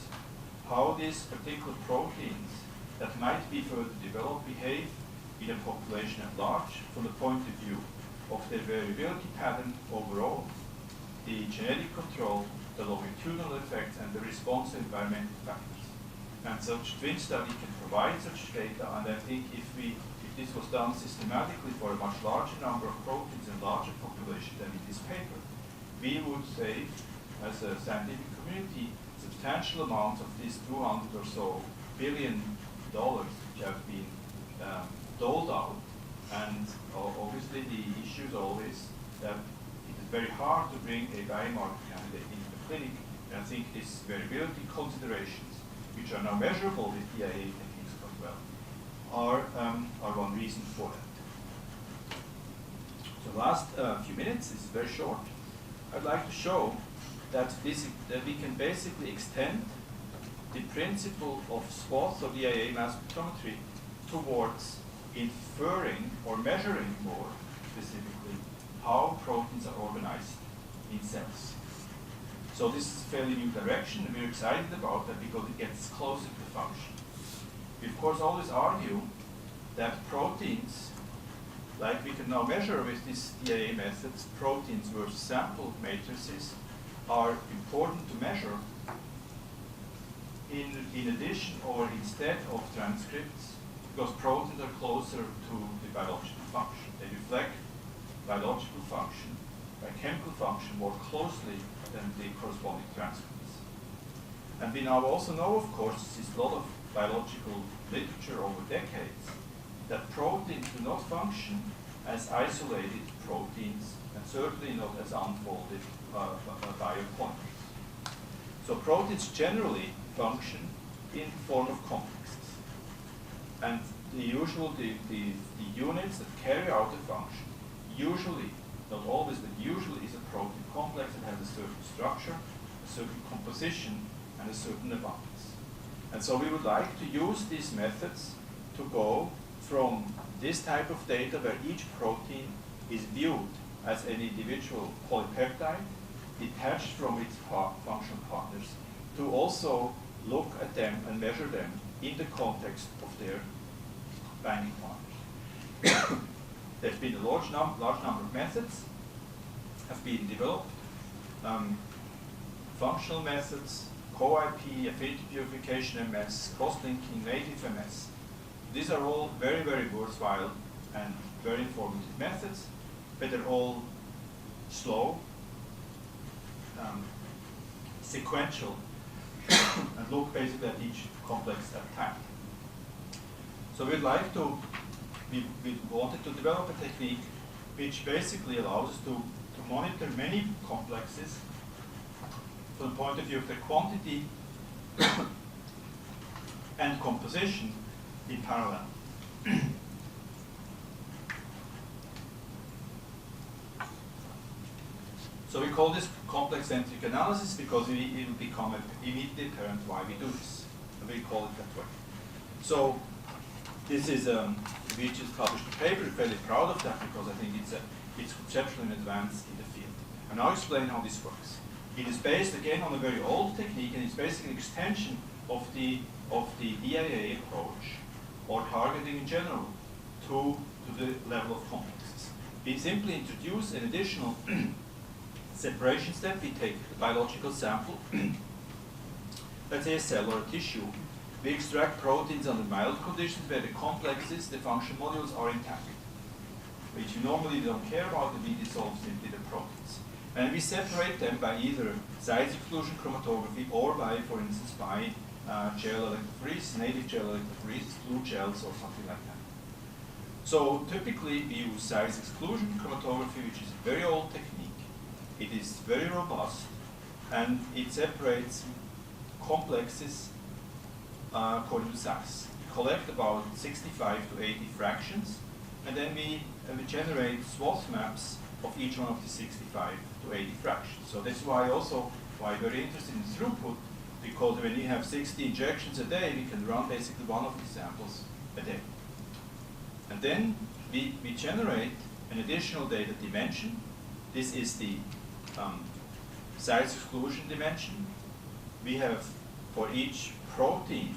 how these particular proteins that might be further developed behave in a population at large from the point of view of their variability pattern overall, the genetic control, the longitudinal effects, and the response to environmental factors. And such twin study can provide such data, and I think if this was done systematically for a much larger number of proteins and larger population than in this paper, we would save, as a scientific community, substantial amounts of these 200 or so billion dollars which have been doled out. And obviously the issue is always that it is very hard to bring a biomarker candidate into the clinic, and I think these variability considerations, which are now measurable with DIA techniques quite well, are one reason for that. So last few minutes, this is very short. I'd like to show that we can basically extend the principle of swath or DIA mass spectrometry towards inferring or measuring more specifically how proteins are organized in cells. So this is a fairly new direction, and we're excited about that because it gets closer to function. We of course always argue that proteins, like we can now measure with these DIA methods, proteins versus sample matrices, are important to measure in addition or instead of transcripts, because proteins are closer to the biological function. They reflect biological function, biochemical function more closely than the corresponding transcripts. And we now also know, of course, this is a lot of biological literature over decades, that proteins do not function as isolated proteins, and certainly not as unfolded biopointers. So proteins generally function in the form of complexes. And the units that carry out the function, usually, not always, but usually is a protein complex that has a certain structure, a certain composition, and a certain abundance. And so we would like to use these methods to go from this type of data where each protein is viewed as an individual polypeptide, detached from its functional partners, to also look at them and measure them in the context of their binding partners. There's been a large number of methods have been developed. Functional methods, co-IP, affinity purification MS, cross-linking, native MS. These are all very, very worthwhile and very informative methods, but they're all slow, sequential, and look basically at each complex at a time. So we wanted to develop a technique which basically allows us to monitor many complexes from the point of view of their quantity and composition in parallel. So we call this complex-centric analysis because it will become immediately apparent why we do this. And we call it that way. So this is, we just published a paper. We're fairly proud of that because I think it's conceptually advanced in the field. And I'll explain how this works. It is based again on a very old technique, and it's basically an extension of the DIA approach, or targeting in general, to the level of complexes. We simply introduce an additional separation step. We take the biological sample, let's say a cell or a tissue. We extract proteins under mild conditions where the complexes, the function modules, are intact, which you normally don't care about, and we dissolve simply the proteins. And we separate them by either size exclusion chromatography or by, for instance, by gel electrophoresis, native gel electrophoresis, blue gels, or something like that. So typically we use size exclusion chromatography, which is a very old technique. It is very robust, and it separates complexes according to size. We collect about 65 to 80 fractions, and then we generate swath maps of each one of the 65 to 80 fractions. So that's why also Why very interested in throughput? Because when you have 60 injections a day, we can run basically one of these samples a day. And then we generate an additional data dimension. This is the size exclusion dimension. We have for each protein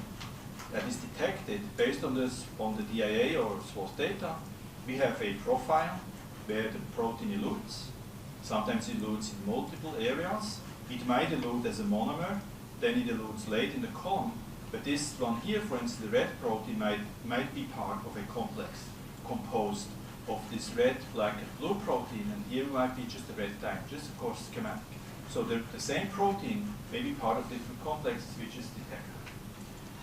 that is detected based on the DIA or SWOS data, we have a profile where the protein elutes. Sometimes it elutes in multiple areas. It might elute as a monomer, then it elutes late in the column. But this one here, for instance, the red protein might be part of a complex composed of this red, black, and blue protein, and here might be just the red tag, just of course schematic. So the same protein may be part of different complexes which is detected.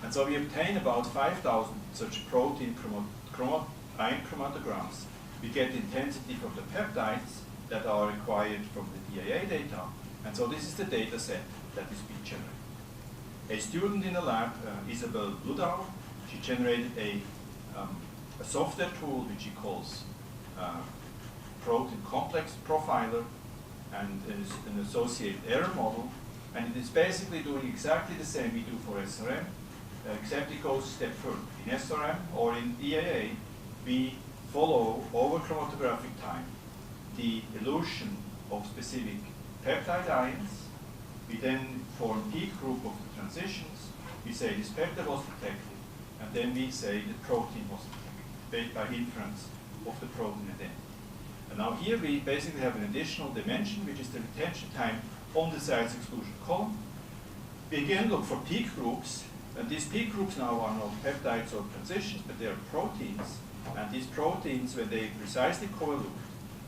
And so we obtain about 5,000 such protein ion chromatograms. We get the intensity from the peptides that are required from the DIA data. And so this is the data set that is being generated. A student in the lab, Isabel Bludau, she generated a software tool which she calls Protein Complex Profiler and is an associated error model. And it is basically doing exactly the same we do for SRM, except it goes a step further. In SRM or in DIA, we follow over chromatographic time the elution of specific peptide ions. We then form peak group of the transitions. We say this peptide was detected, and then we say the protein was detected by inference of the protein identity. And now here we basically have an additional dimension, which is the retention time on the size exclusion column. We again look for peak groups, and these peak groups now are not peptides or transitions, but they are proteins. And these proteins, when they precisely coelute,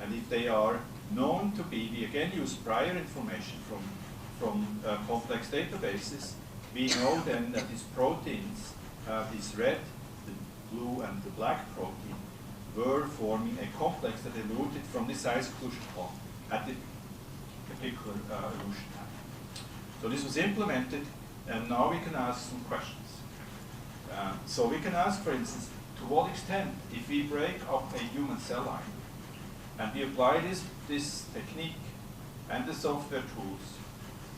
and if they are known to be, we again use prior information from complex databases, we know then that these proteins, this red, the blue, and the black protein, were forming a complex that eluted from the size exclusion column at the particular elution time. So this was implemented, and now we can ask some questions. So we can ask, for instance, to what extent, if we break up a human cell line, and we apply this technique and the software tools,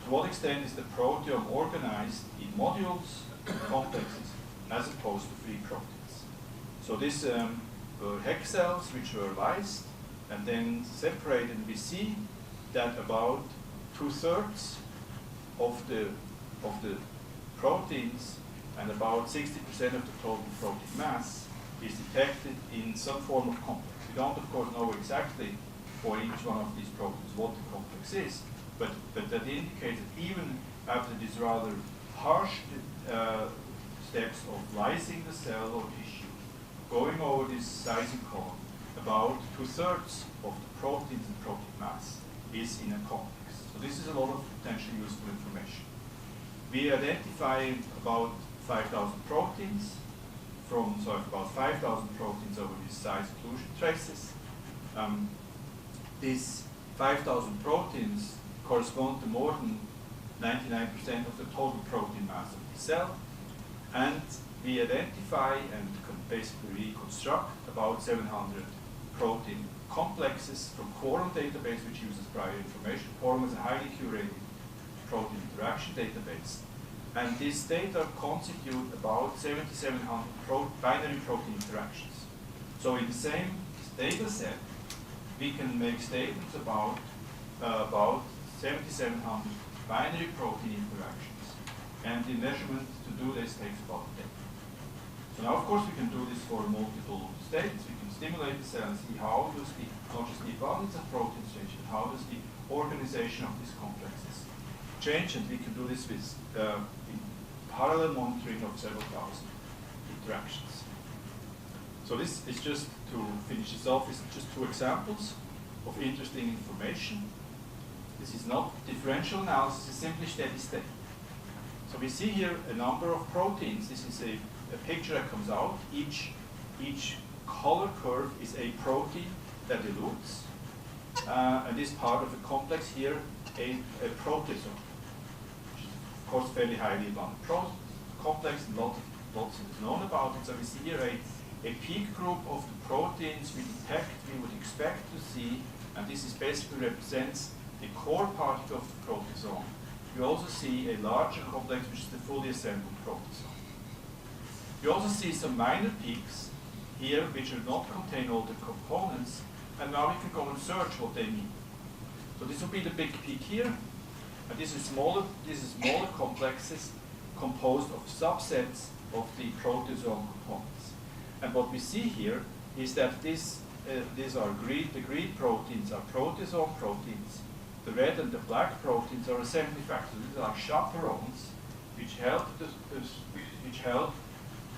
to what extent is the proteome organized in modules, complexes, as opposed to free proteins? So these were hex cells which were lysed and then separated. We see that about 2/3 of the proteins and about 60% of the total protein mass is detected in some form of complex. We don't, of course, know exactly for each one of these proteins what the complex is, but that indicates that even after these rather harsh steps of lysing the cell or tissue, going over this sizing column, about 2/3 of the proteins and protein mass is in a complex. So this is a lot of potentially useful information. We identify about 5,000 proteins about 5,000 proteins over these size exclusion traces. These 5,000 proteins correspond to more than 99% of the total protein mass of the cell. And we identify and can basically reconstruct about 700 protein complexes from Quorum database, which uses prior information. Quorum is a highly curated protein interaction database. And this data constitute about 7,700 binary protein interactions. So in the same data set, we can make statements about 7,700 binary protein interactions. And the measurement to do this takes about a day. So now, of course, we can do this for multiple states. We can stimulate the cell and see how does not just the abundance of proteins change, but how does the organization of these complexes change. And we can do this with parallel monitoring of several thousand interactions. So this is just to finish this off, is just two examples of interesting information. This is not differential analysis, it's simply steady state. So we see here a number of proteins. This is a picture that comes out. Each color curve is a protein that elutes. And this part of the complex here, a proteasome, which is of course fairly highly abundant complex, and lots is known about it. So we see here a peak group of the proteins we detect, we would expect to see, and this is basically represents the core particle of the proteasome you also see a larger complex, which is the fully assembled proteasome. You also see some minor peaks here, which do not contain all the components, and now we can go and search what they mean. So this will be the big peak here, and these are smaller complexes composed of subsets of the proteasome components. And what we see here is that these are the green proteins are proteasome proteins. The red and the black proteins are assembly factors. These are chaperones which help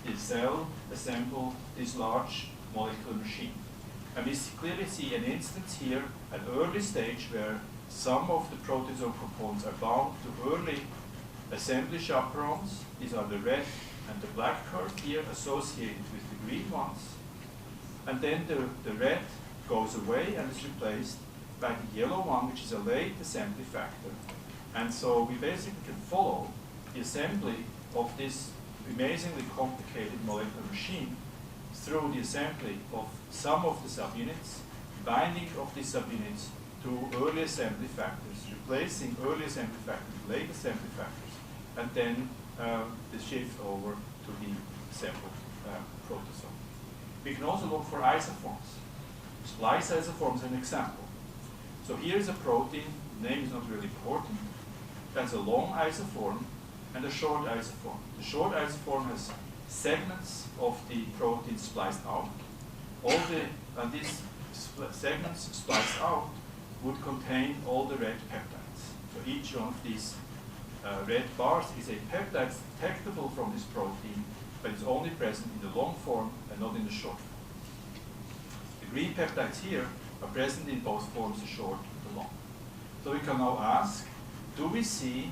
the cell assemble this large molecular machine. And we clearly see an instance here, an early stage where some of the proteasome components are bound to early assembly chaperones. These are the red and the black curve here associated with the green ones. And then the red goes away and is replaced by the yellow one, which is a late assembly factor. And so we basically can follow the assembly of this amazingly complicated molecular machine through the assembly of some of the subunits, binding of these subunits to early assembly factors, replacing early assembly factors with late assembly factors, and then the shift over to the assembled proteasome. We can also look for isoforms. Splice isoform is an example. So here is a protein, the name is not really important. That's a long isoform and a short isoform. The short isoform has segments of the protein spliced out. These segments spliced out would contain all the red peptides. So each one of these red bars is a peptide detectable from this protein, but it's only present in the long form and not in the short form. The green peptides here are present in both forms, the short and the long. So we can now ask, do we see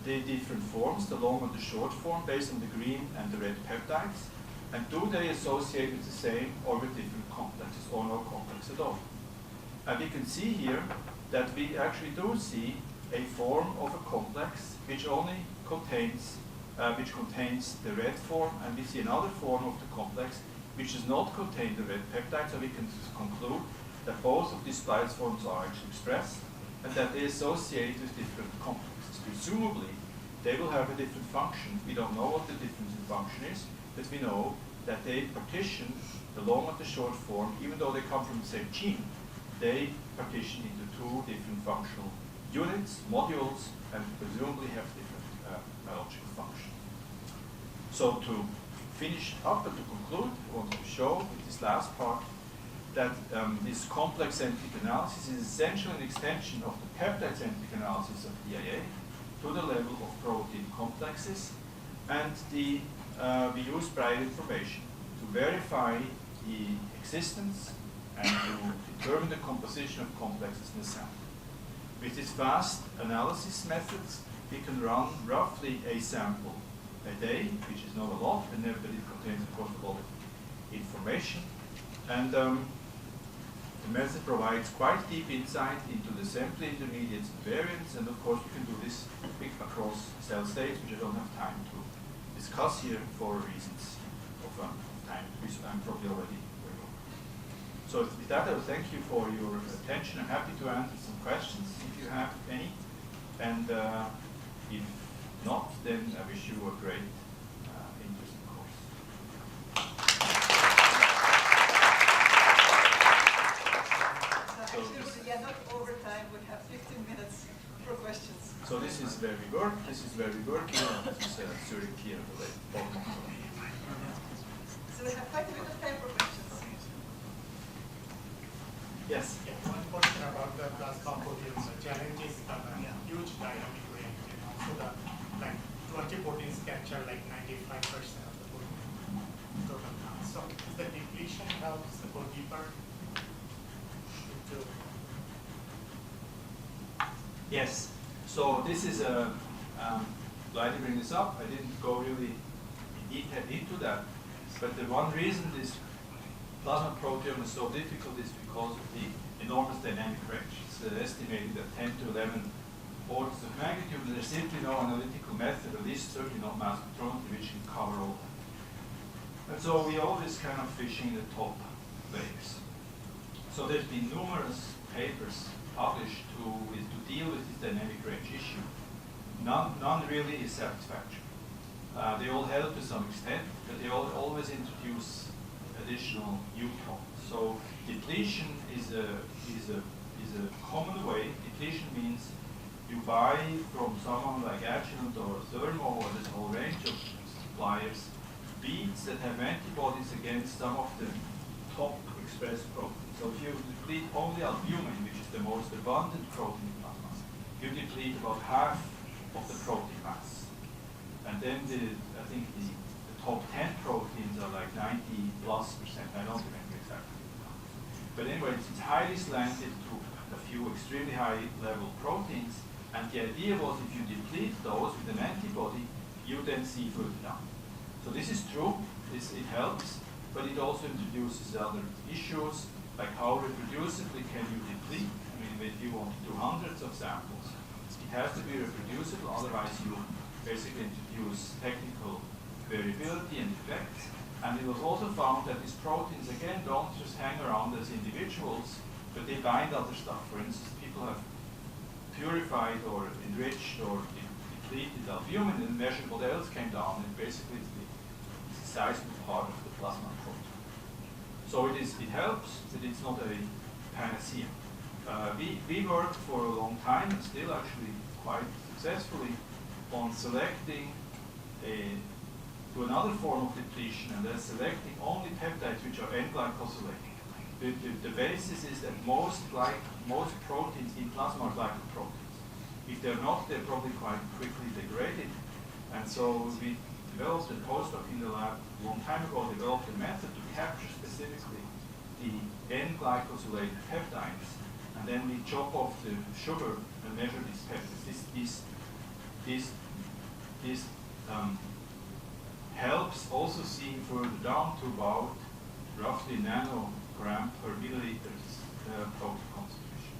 the different forms, the long and the short form, based on the green and the red peptides? And do they associate with the same or with different complexes, or no complex at all? And we can see here that we actually do see a form of a complex which only contains the red form, and we see another form of the complex which does not contain the red peptide. So we can conclude that both of these splice forms are actually expressed and that they associate with different complexes. Presumably, they will have a different function. We don't know what the difference in function is, but we know that they partition the long and the short form, even though they come from the same gene, they partition into two different functional units, modules, and presumably have different biological functions. So to finish up and to conclude, I want to show with this last part that this complex-centric analysis is essentially an extension of the peptide-centric analysis of DIA to the level of protein complexes, and we use prior information to verify the existence and to determine the composition of complexes in the sample. With these fast analysis methods, we can run roughly a sample a day, which is not a lot, but nevertheless it contains, of course, a lot of information. And the method provides quite deep insight into the sample intermediates and variants, and of course we can do this across cell states, which I don't have time to discuss here for reasons of time, which I'm probably already very over. So with that, I will thank you for your attention. I'm happy to answer some questions if you have any, and if not, then I wish you a great, interesting course. Actually, we are not over time. We have 15 minutes for questions. So this is where we work. This is where we work here. And this is Zurich here at the bottom. So we have quite a bit of time for questions. Yes. Yeah, one question about the plasma proteins. The challenge is the huge dynamic range, so the 20 proteins capture 95% of the protein total mass. So the depletion helps to go deeper into. Yes. So this is glad to bring this up. I didn't go really in detail into that, but the one reason this plasma proteome is so difficult is because of the enormous dynamic range. It's estimated at 10 to 11 orders of magnitude, and there's simply no analytical method, at least certainly not mass spectrometry, which can cover all that. And so we always kind of fishing the top layers. So there's been numerous papers published to deal with this dynamic range issue. none really is satisfactory. They all help to some extent, but they always introduce additional mutants. So depletion is a common way. Depletion means you buy from someone like Agilent or Thermo or this whole range of suppliers beads that have antibodies against some of the top expressed proteins. So if you deplete only albumin, which is the most abundant protein in plasma, you deplete about half of the protein mass. And then I think the top 10 proteins are like 90+%. I don't remember exactly. But anyway, it's highly slanted to a few extremely high level proteins. And the idea was if you deplete those with an antibody, you then see further down. So this is true, it helps, but it also introduces other issues, like how reproducibly can you deplete? I mean, if you want to do hundreds of samples, it has to be reproducible, otherwise you basically introduce technical variability and effects. And it was also found that these proteins, again, don't just hang around as individuals, but they bind other stuff. For instance, people have purified or enriched or depleted albumin and measured what else came down, and basically it's a sizable part of the plasma protein. So it helps, but it's not a panacea. We worked for a long time, and still actually quite successfully, on selecting to another form of depletion, and that's selecting only peptides which are N-glycosylated. The basis is that most proteins in plasma are glycoproteins. If they're not, they're probably quite quickly degraded. And so we developed a postdoc in the lab a long time ago, developed a method to capture specifically the N-glycosylated peptides, and then we chop off the sugar and measure these peptides. This helps also seeing further down to about roughly nanogram per milliliters protein concentration.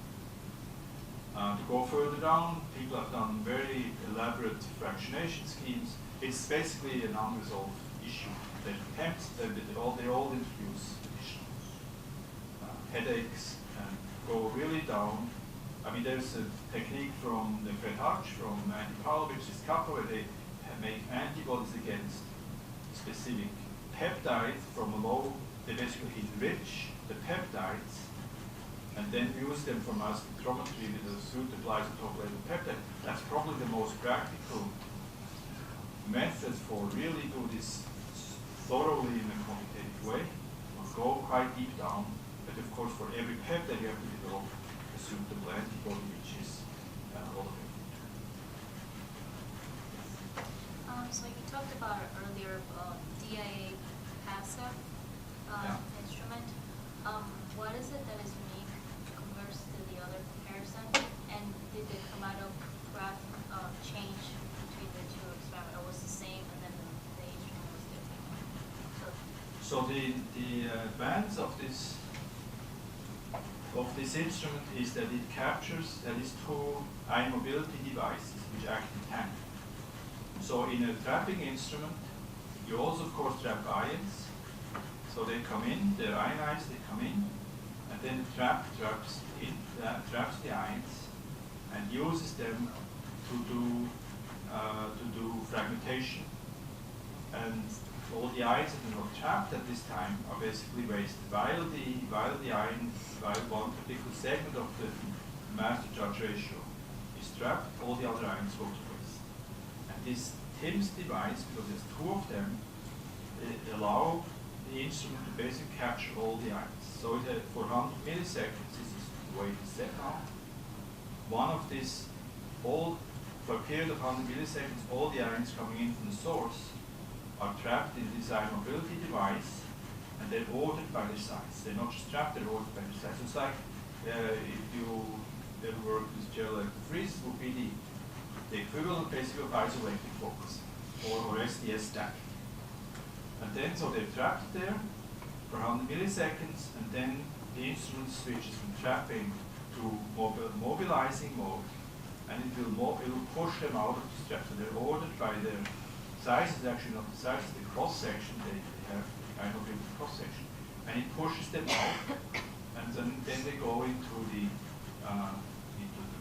To go further down, people have done very elaborate fractionation schemes. It's basically an unresolved issue. They all introduce additional headaches and go really down. I mean, there's a technique from the Fred Hutch, from Andy Powell, which is copper, where they make antibodies against specific peptides from a low. They basically enrich the peptides and then use them for mass spectrometry with a suitable isotope labeled peptide. That's probably the most practical method for really do this thoroughly in a quantitative way, or go quite deep down. But of course, for every peptide, you have to develop a suitable antibody, which is a lot of effort. So you talked about earlier DIA passive instrument. What is it that is unique compared to the other comparison? And did the chromatograph change between the two experiments, or was the same and then the instrument was different? So the advance of this instrument is that it captures at least two ion mobility devices which act in tandem. So in a trapping instrument, you also of course trap ions. So they come in, they're ionized, they come in, and then the trap traps the ions and uses them to do fragmentation. And all the ions that are not trapped at this time are basically wasted. While one particular segment of the mass-to-charge ratio is trapped, all the other ions go to waste. And this TIMS device, because there's two of them, allow the instrument to basically capture all the ions. So for 100 milliseconds, this is the way it's set up. One of these, for a period of 100 milliseconds, all the ions coming in from the source are trapped in this ion mobility device, and they're ordered by their size. They're not just trapped, they're ordered by their size. So it's like if you ever work with gel electrophoresis, would be the equivalent basically of isoelectric focus or SDS stacking. And then, so they're trapped there for 100 milliseconds, and then the instrument switches from trapping to mobilizing mode, and it will push them out of the strap. So they're ordered by their size is actually not the size, it's the cross-section. They have kind of a cross-section. And it pushes them out, and then they go into the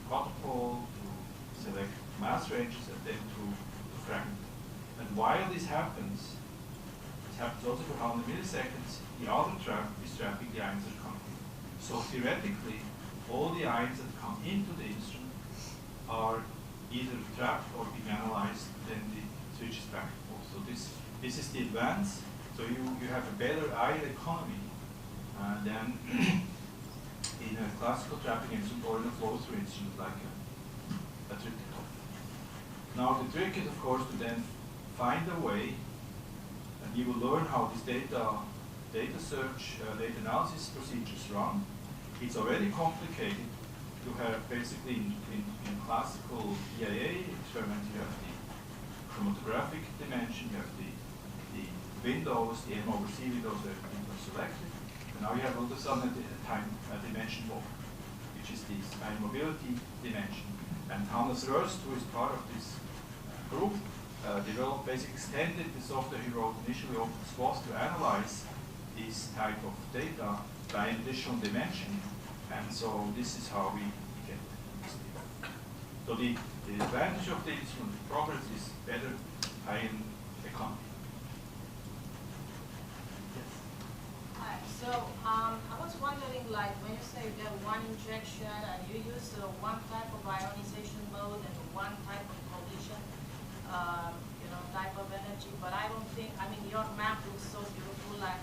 protocol to select mass ranges and then to fragment. And while this happens also for 100 milliseconds, the other trap is trapping the ions that come in. So theoretically, all the ions that come into the instrument are either trapped or being analyzed, then it switches back and forth. So this is the advance. So you have a better ion economy than in a classical trapping instrument or in a flow-through instrument like a tritotop. Now the trick is, of course, to then find a way, and you will learn how these data search, data analysis procedures run. It's already complicated to have basically in classical EIA experiments, you have the chromatographic dimension, you have the windows, the M/C windows that are selected, and now you have all of a sudden a dimension more, which is this ion mobility dimension. And Hannes Röst, who is part of this group, developed, basically extended the software he wrote initially on SWOS to analyze this type of data by an additional dimension. And so this is how we get this data. So the advantage of the instrument progress is better ion economy. Yes. Hi. So I was wondering, like, when you say you get one injection and you use one type of ionization mode and one type of collision, type of energy, but I don't think, I mean, your map looks so beautiful, like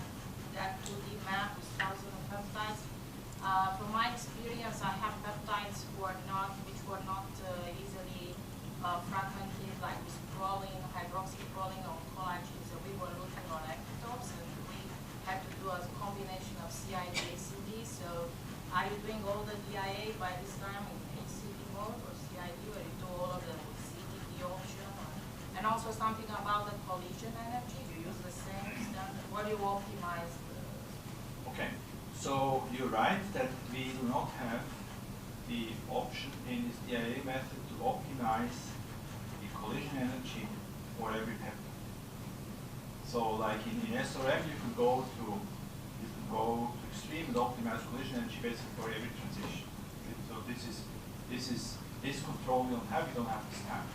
that 2D map with thousands of peptides. From my experience, I have peptides which were not easily fragmented, like with proline, hydroxyproline, or collagen. So we were looking on ectotopes, and we had to do a combination of CID, ACD. So are you doing all the DIA by this time in ACD mode or CID, or you do all of them with CDD option? And also something about the collision energy. Do you use the same standard? What do you optimize? Okay, so you're right that we do not have the option in this DIA method to optimize the collision energy for every peptide. So like in SRM, you can go to extreme and optimize collision energy basically for every transition. Okay? So this control we don't have this time.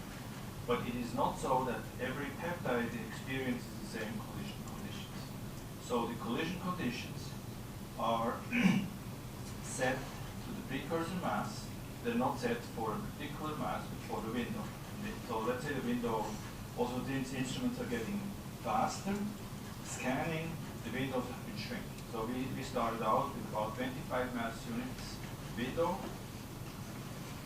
But it is not so that every peptide experiences the same collision conditions. So the collision conditions are set to the precursor mass. They're not set for a particular mass, but for the window. So let's say the window, also these instruments are getting faster. Scanning, the windows have been shrinking. So we started out with about 25 mass units window,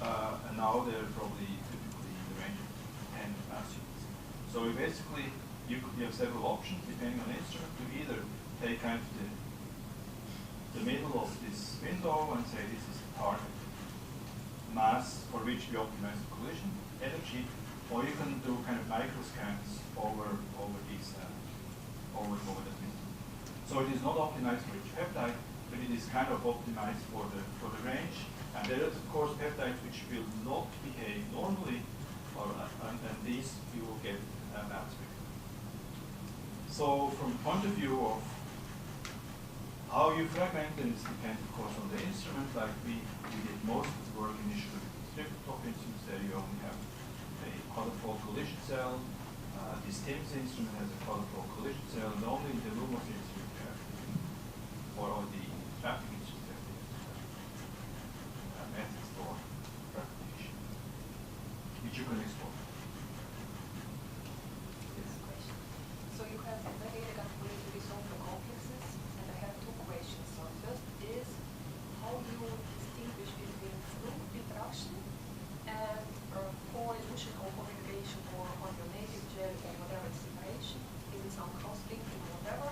and now they're probably typically in the range of 10 mass units. So basically, you have several options depending on the instrument to either take kind of the middle of this window and say this is the target mass for which we optimize the collision energy, or you can do kind of micro scans over these over that window. So it is not optimized for each peptide, but it is kind of optimized for the range. And there is of course peptides which will not behave normally, and these you will get mass spectra. So from the point of view of how you fragment, and it depends of course on the instrument. Like we did most of the work initially with tritotop instruments. There you only have a colorful collision cell. This TIMS instrument has a colorful collision cell, and only in the Lumos instrument you have, or the trapping instrument have methods for fragmentation, which you can explore. So you have a very elegant way to resolve the complexes, and I have two questions. So first is how you distinguish between fluid diffraction and co-elution or co-aggregation, or on your native gel or whatever separation. Is it some cross-linking or whatever?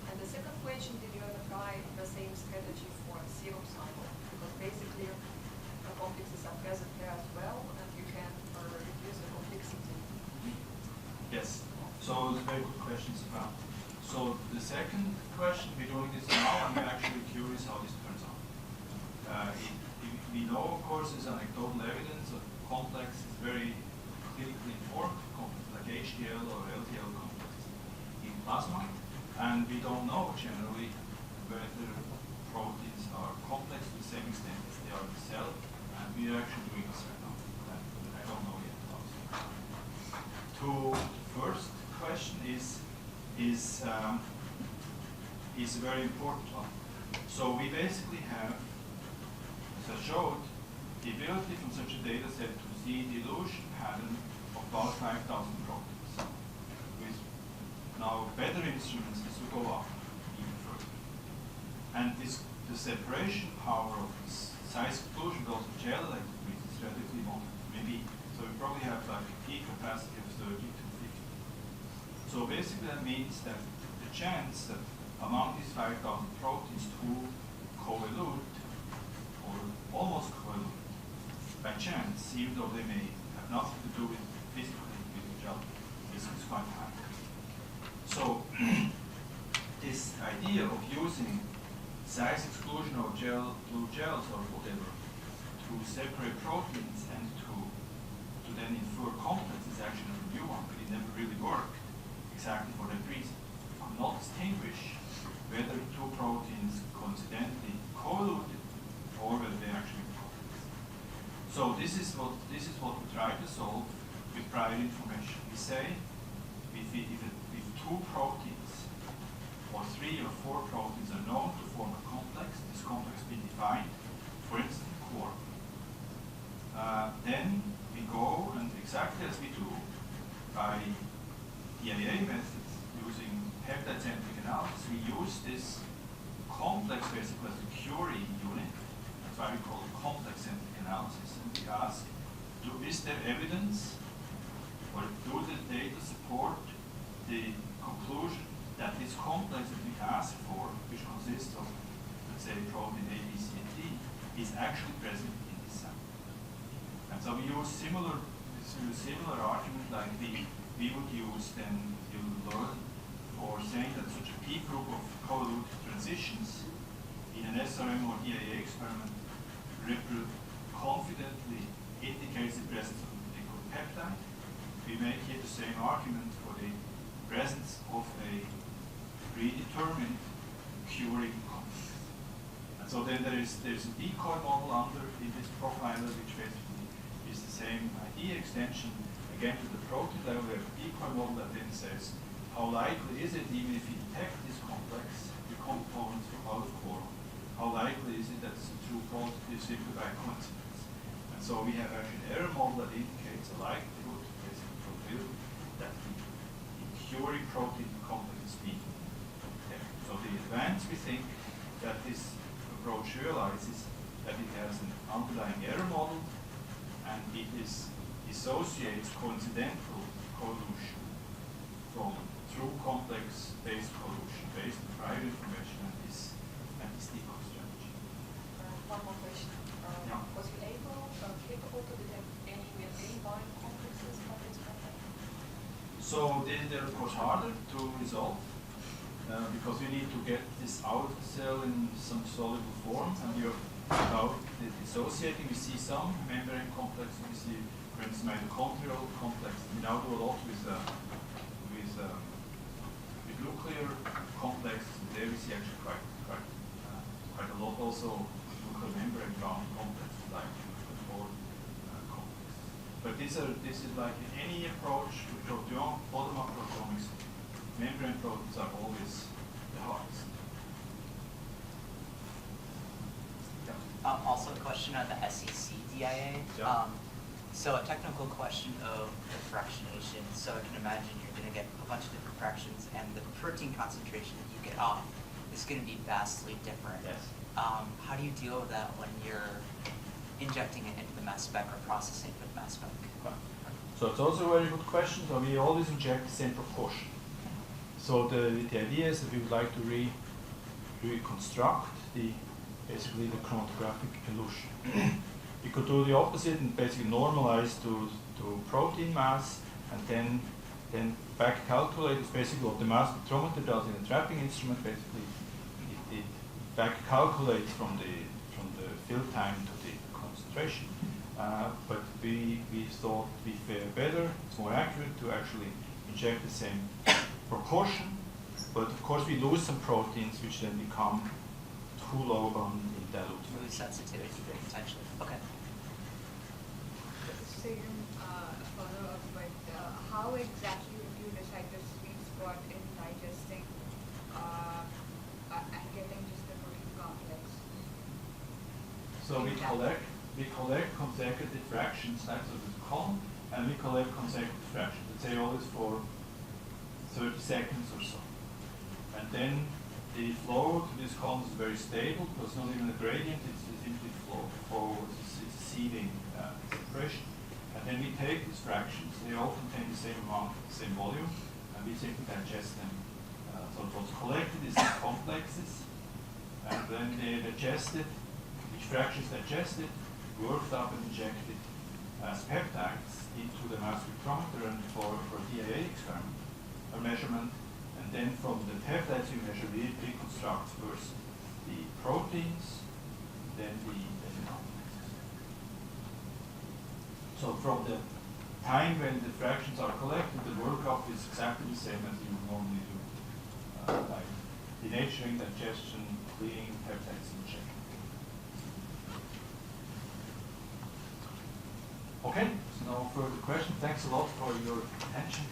And the second question, did you ever try the same strategy for serum sample? Because basically the complexes are present there as well, and you can reduce the complexity. Yes. So that's very good questions about. So the second question, we're doing this now, and we're actually curious how this turns out. We know, of course, is anecdotal evidence of complex is very clinically informed, complex like HDL or LDL complexes in plasma, and we don't know generally whether proteins are complex to the same extent as they are in the cell, and we're actually doing this right now. I don't know yet how this is a very important one. So we basically have, as I showed, the ability from such a data set to see the dilution pattern of about 5,000 proteins. With now better instruments, this will go up even further. And the separation power of this size exclusion, but also gel activity is relatively moderate. Maybe, so we probably have like a peak capacity of 30 to 50. So basically that means that the chance that among these 5,000 proteins two coelute, or almost coelute, by chance, even though they may have nothing to do with physically with each other, is quite high. So this idea of using size exclusion or blue gels or whatever to separate proteins and to then infer complex is actually a new one, but it never really worked exactly for that reason. You could not distinguish whether two proteins coincidentally coeluted or whether they actually were complex. So this is what we try to solve with prior information. We say if two proteins or 3 or 4 proteins are known to form a complex, this complex be defined, for instance, cohort. Then we go and exactly as we do by DIA methods using peptide-centric analysis, we use this complex basically as a curie unit. That's why we call it complex-centric analysis. And we ask, is there evidence or do the data support the conclusion that this complex that we ask for, which consists of, let's say, protein A, B, C, and D, is actually present in this sample? And so we use similar argument like we would use then you learn for saying that such a P group of coelute transitions in an SRM or DIA experiment confidently indicates the presence of a particular peptide. We make here the same argument for the presence of a predetermined curing complex. And so then there's a decoy model under in this profiler, which basically is the same idea extension again to the protein level. We have a decoy model that then says how likely is it, even if you detect this complex, the components from out of quorum, how likely is it that it's a true positive simply by coincidence? And so we have actually an error model that indicates a likelihood, basically probability, that the curing protein complex is being there. So the advance we think that this approach realizes that it has an underlying error model and it dissociates coincidental collusion from true complex based collusion based on prior information and this decoy strategy. One more question. Yeah. Was you capable to detect any binding complexes of this protein? So they're of course harder to resolve because we need to get this out of the cell in some soluble form, and you're without dissociating. We see some membrane complexes. We see, for instance, mitochondrial complexes. We now do a lot with nuclear complexes. There we see actually quite a lot also nuclear membrane bound complexes like nuclear complexes. But this is like any approach to bottom-up proteomics. Membrane proteins are always the hardest. Also a question on the SEC DIA. Yeah. So a technical question of fractionation. So I can imagine you're going to get a bunch of different fractions, and the protein concentration that you get off is going to be vastly different. Yes. How do you deal with that when you're injecting it into the mass spec or processing it with mass spec? So it's also a very good question. So we always inject the same proportion. So the idea is that we would like to reconstruct basically the chromatographic illusion. We could do the opposite and basically normalize to protein mass and then back calculate. It's basically what the mass spectrometer does in the trapping instrument. Basically, it back calculates from the fill time to the concentration. But we thought we fare better. It's more accurate to actually inject the same proportion. But of course, we lose some proteins, which then become too low on in dilute. Lose sensitivity potentially. Okay. Same follow-up, but how exactly would you decide the sweet spot So we collect consecutive fractions, that's what is column, and we collect consecutive fractions. Let's say always for 30 seconds or so. And then the flow to this column is very stable, because not even a gradient, it's simply flow, it's a seeding separation. And then we take these fractions, they all contain the same amount, same volume, and we simply digest them. So what's collected is the complexes, and then they digested, each fraction is digested, worked up and injected as peptides into the mass spectrometer and for DIA experiment, a measurement. And then from the peptides we measure, we reconstruct first the proteins, then the complexes. So from the time when the fractions are collected, the workup is exactly the same as you would normally do, like denaturing, digestion, cleaning, peptides injection. Okay, so no further questions. Thanks a lot for your attention.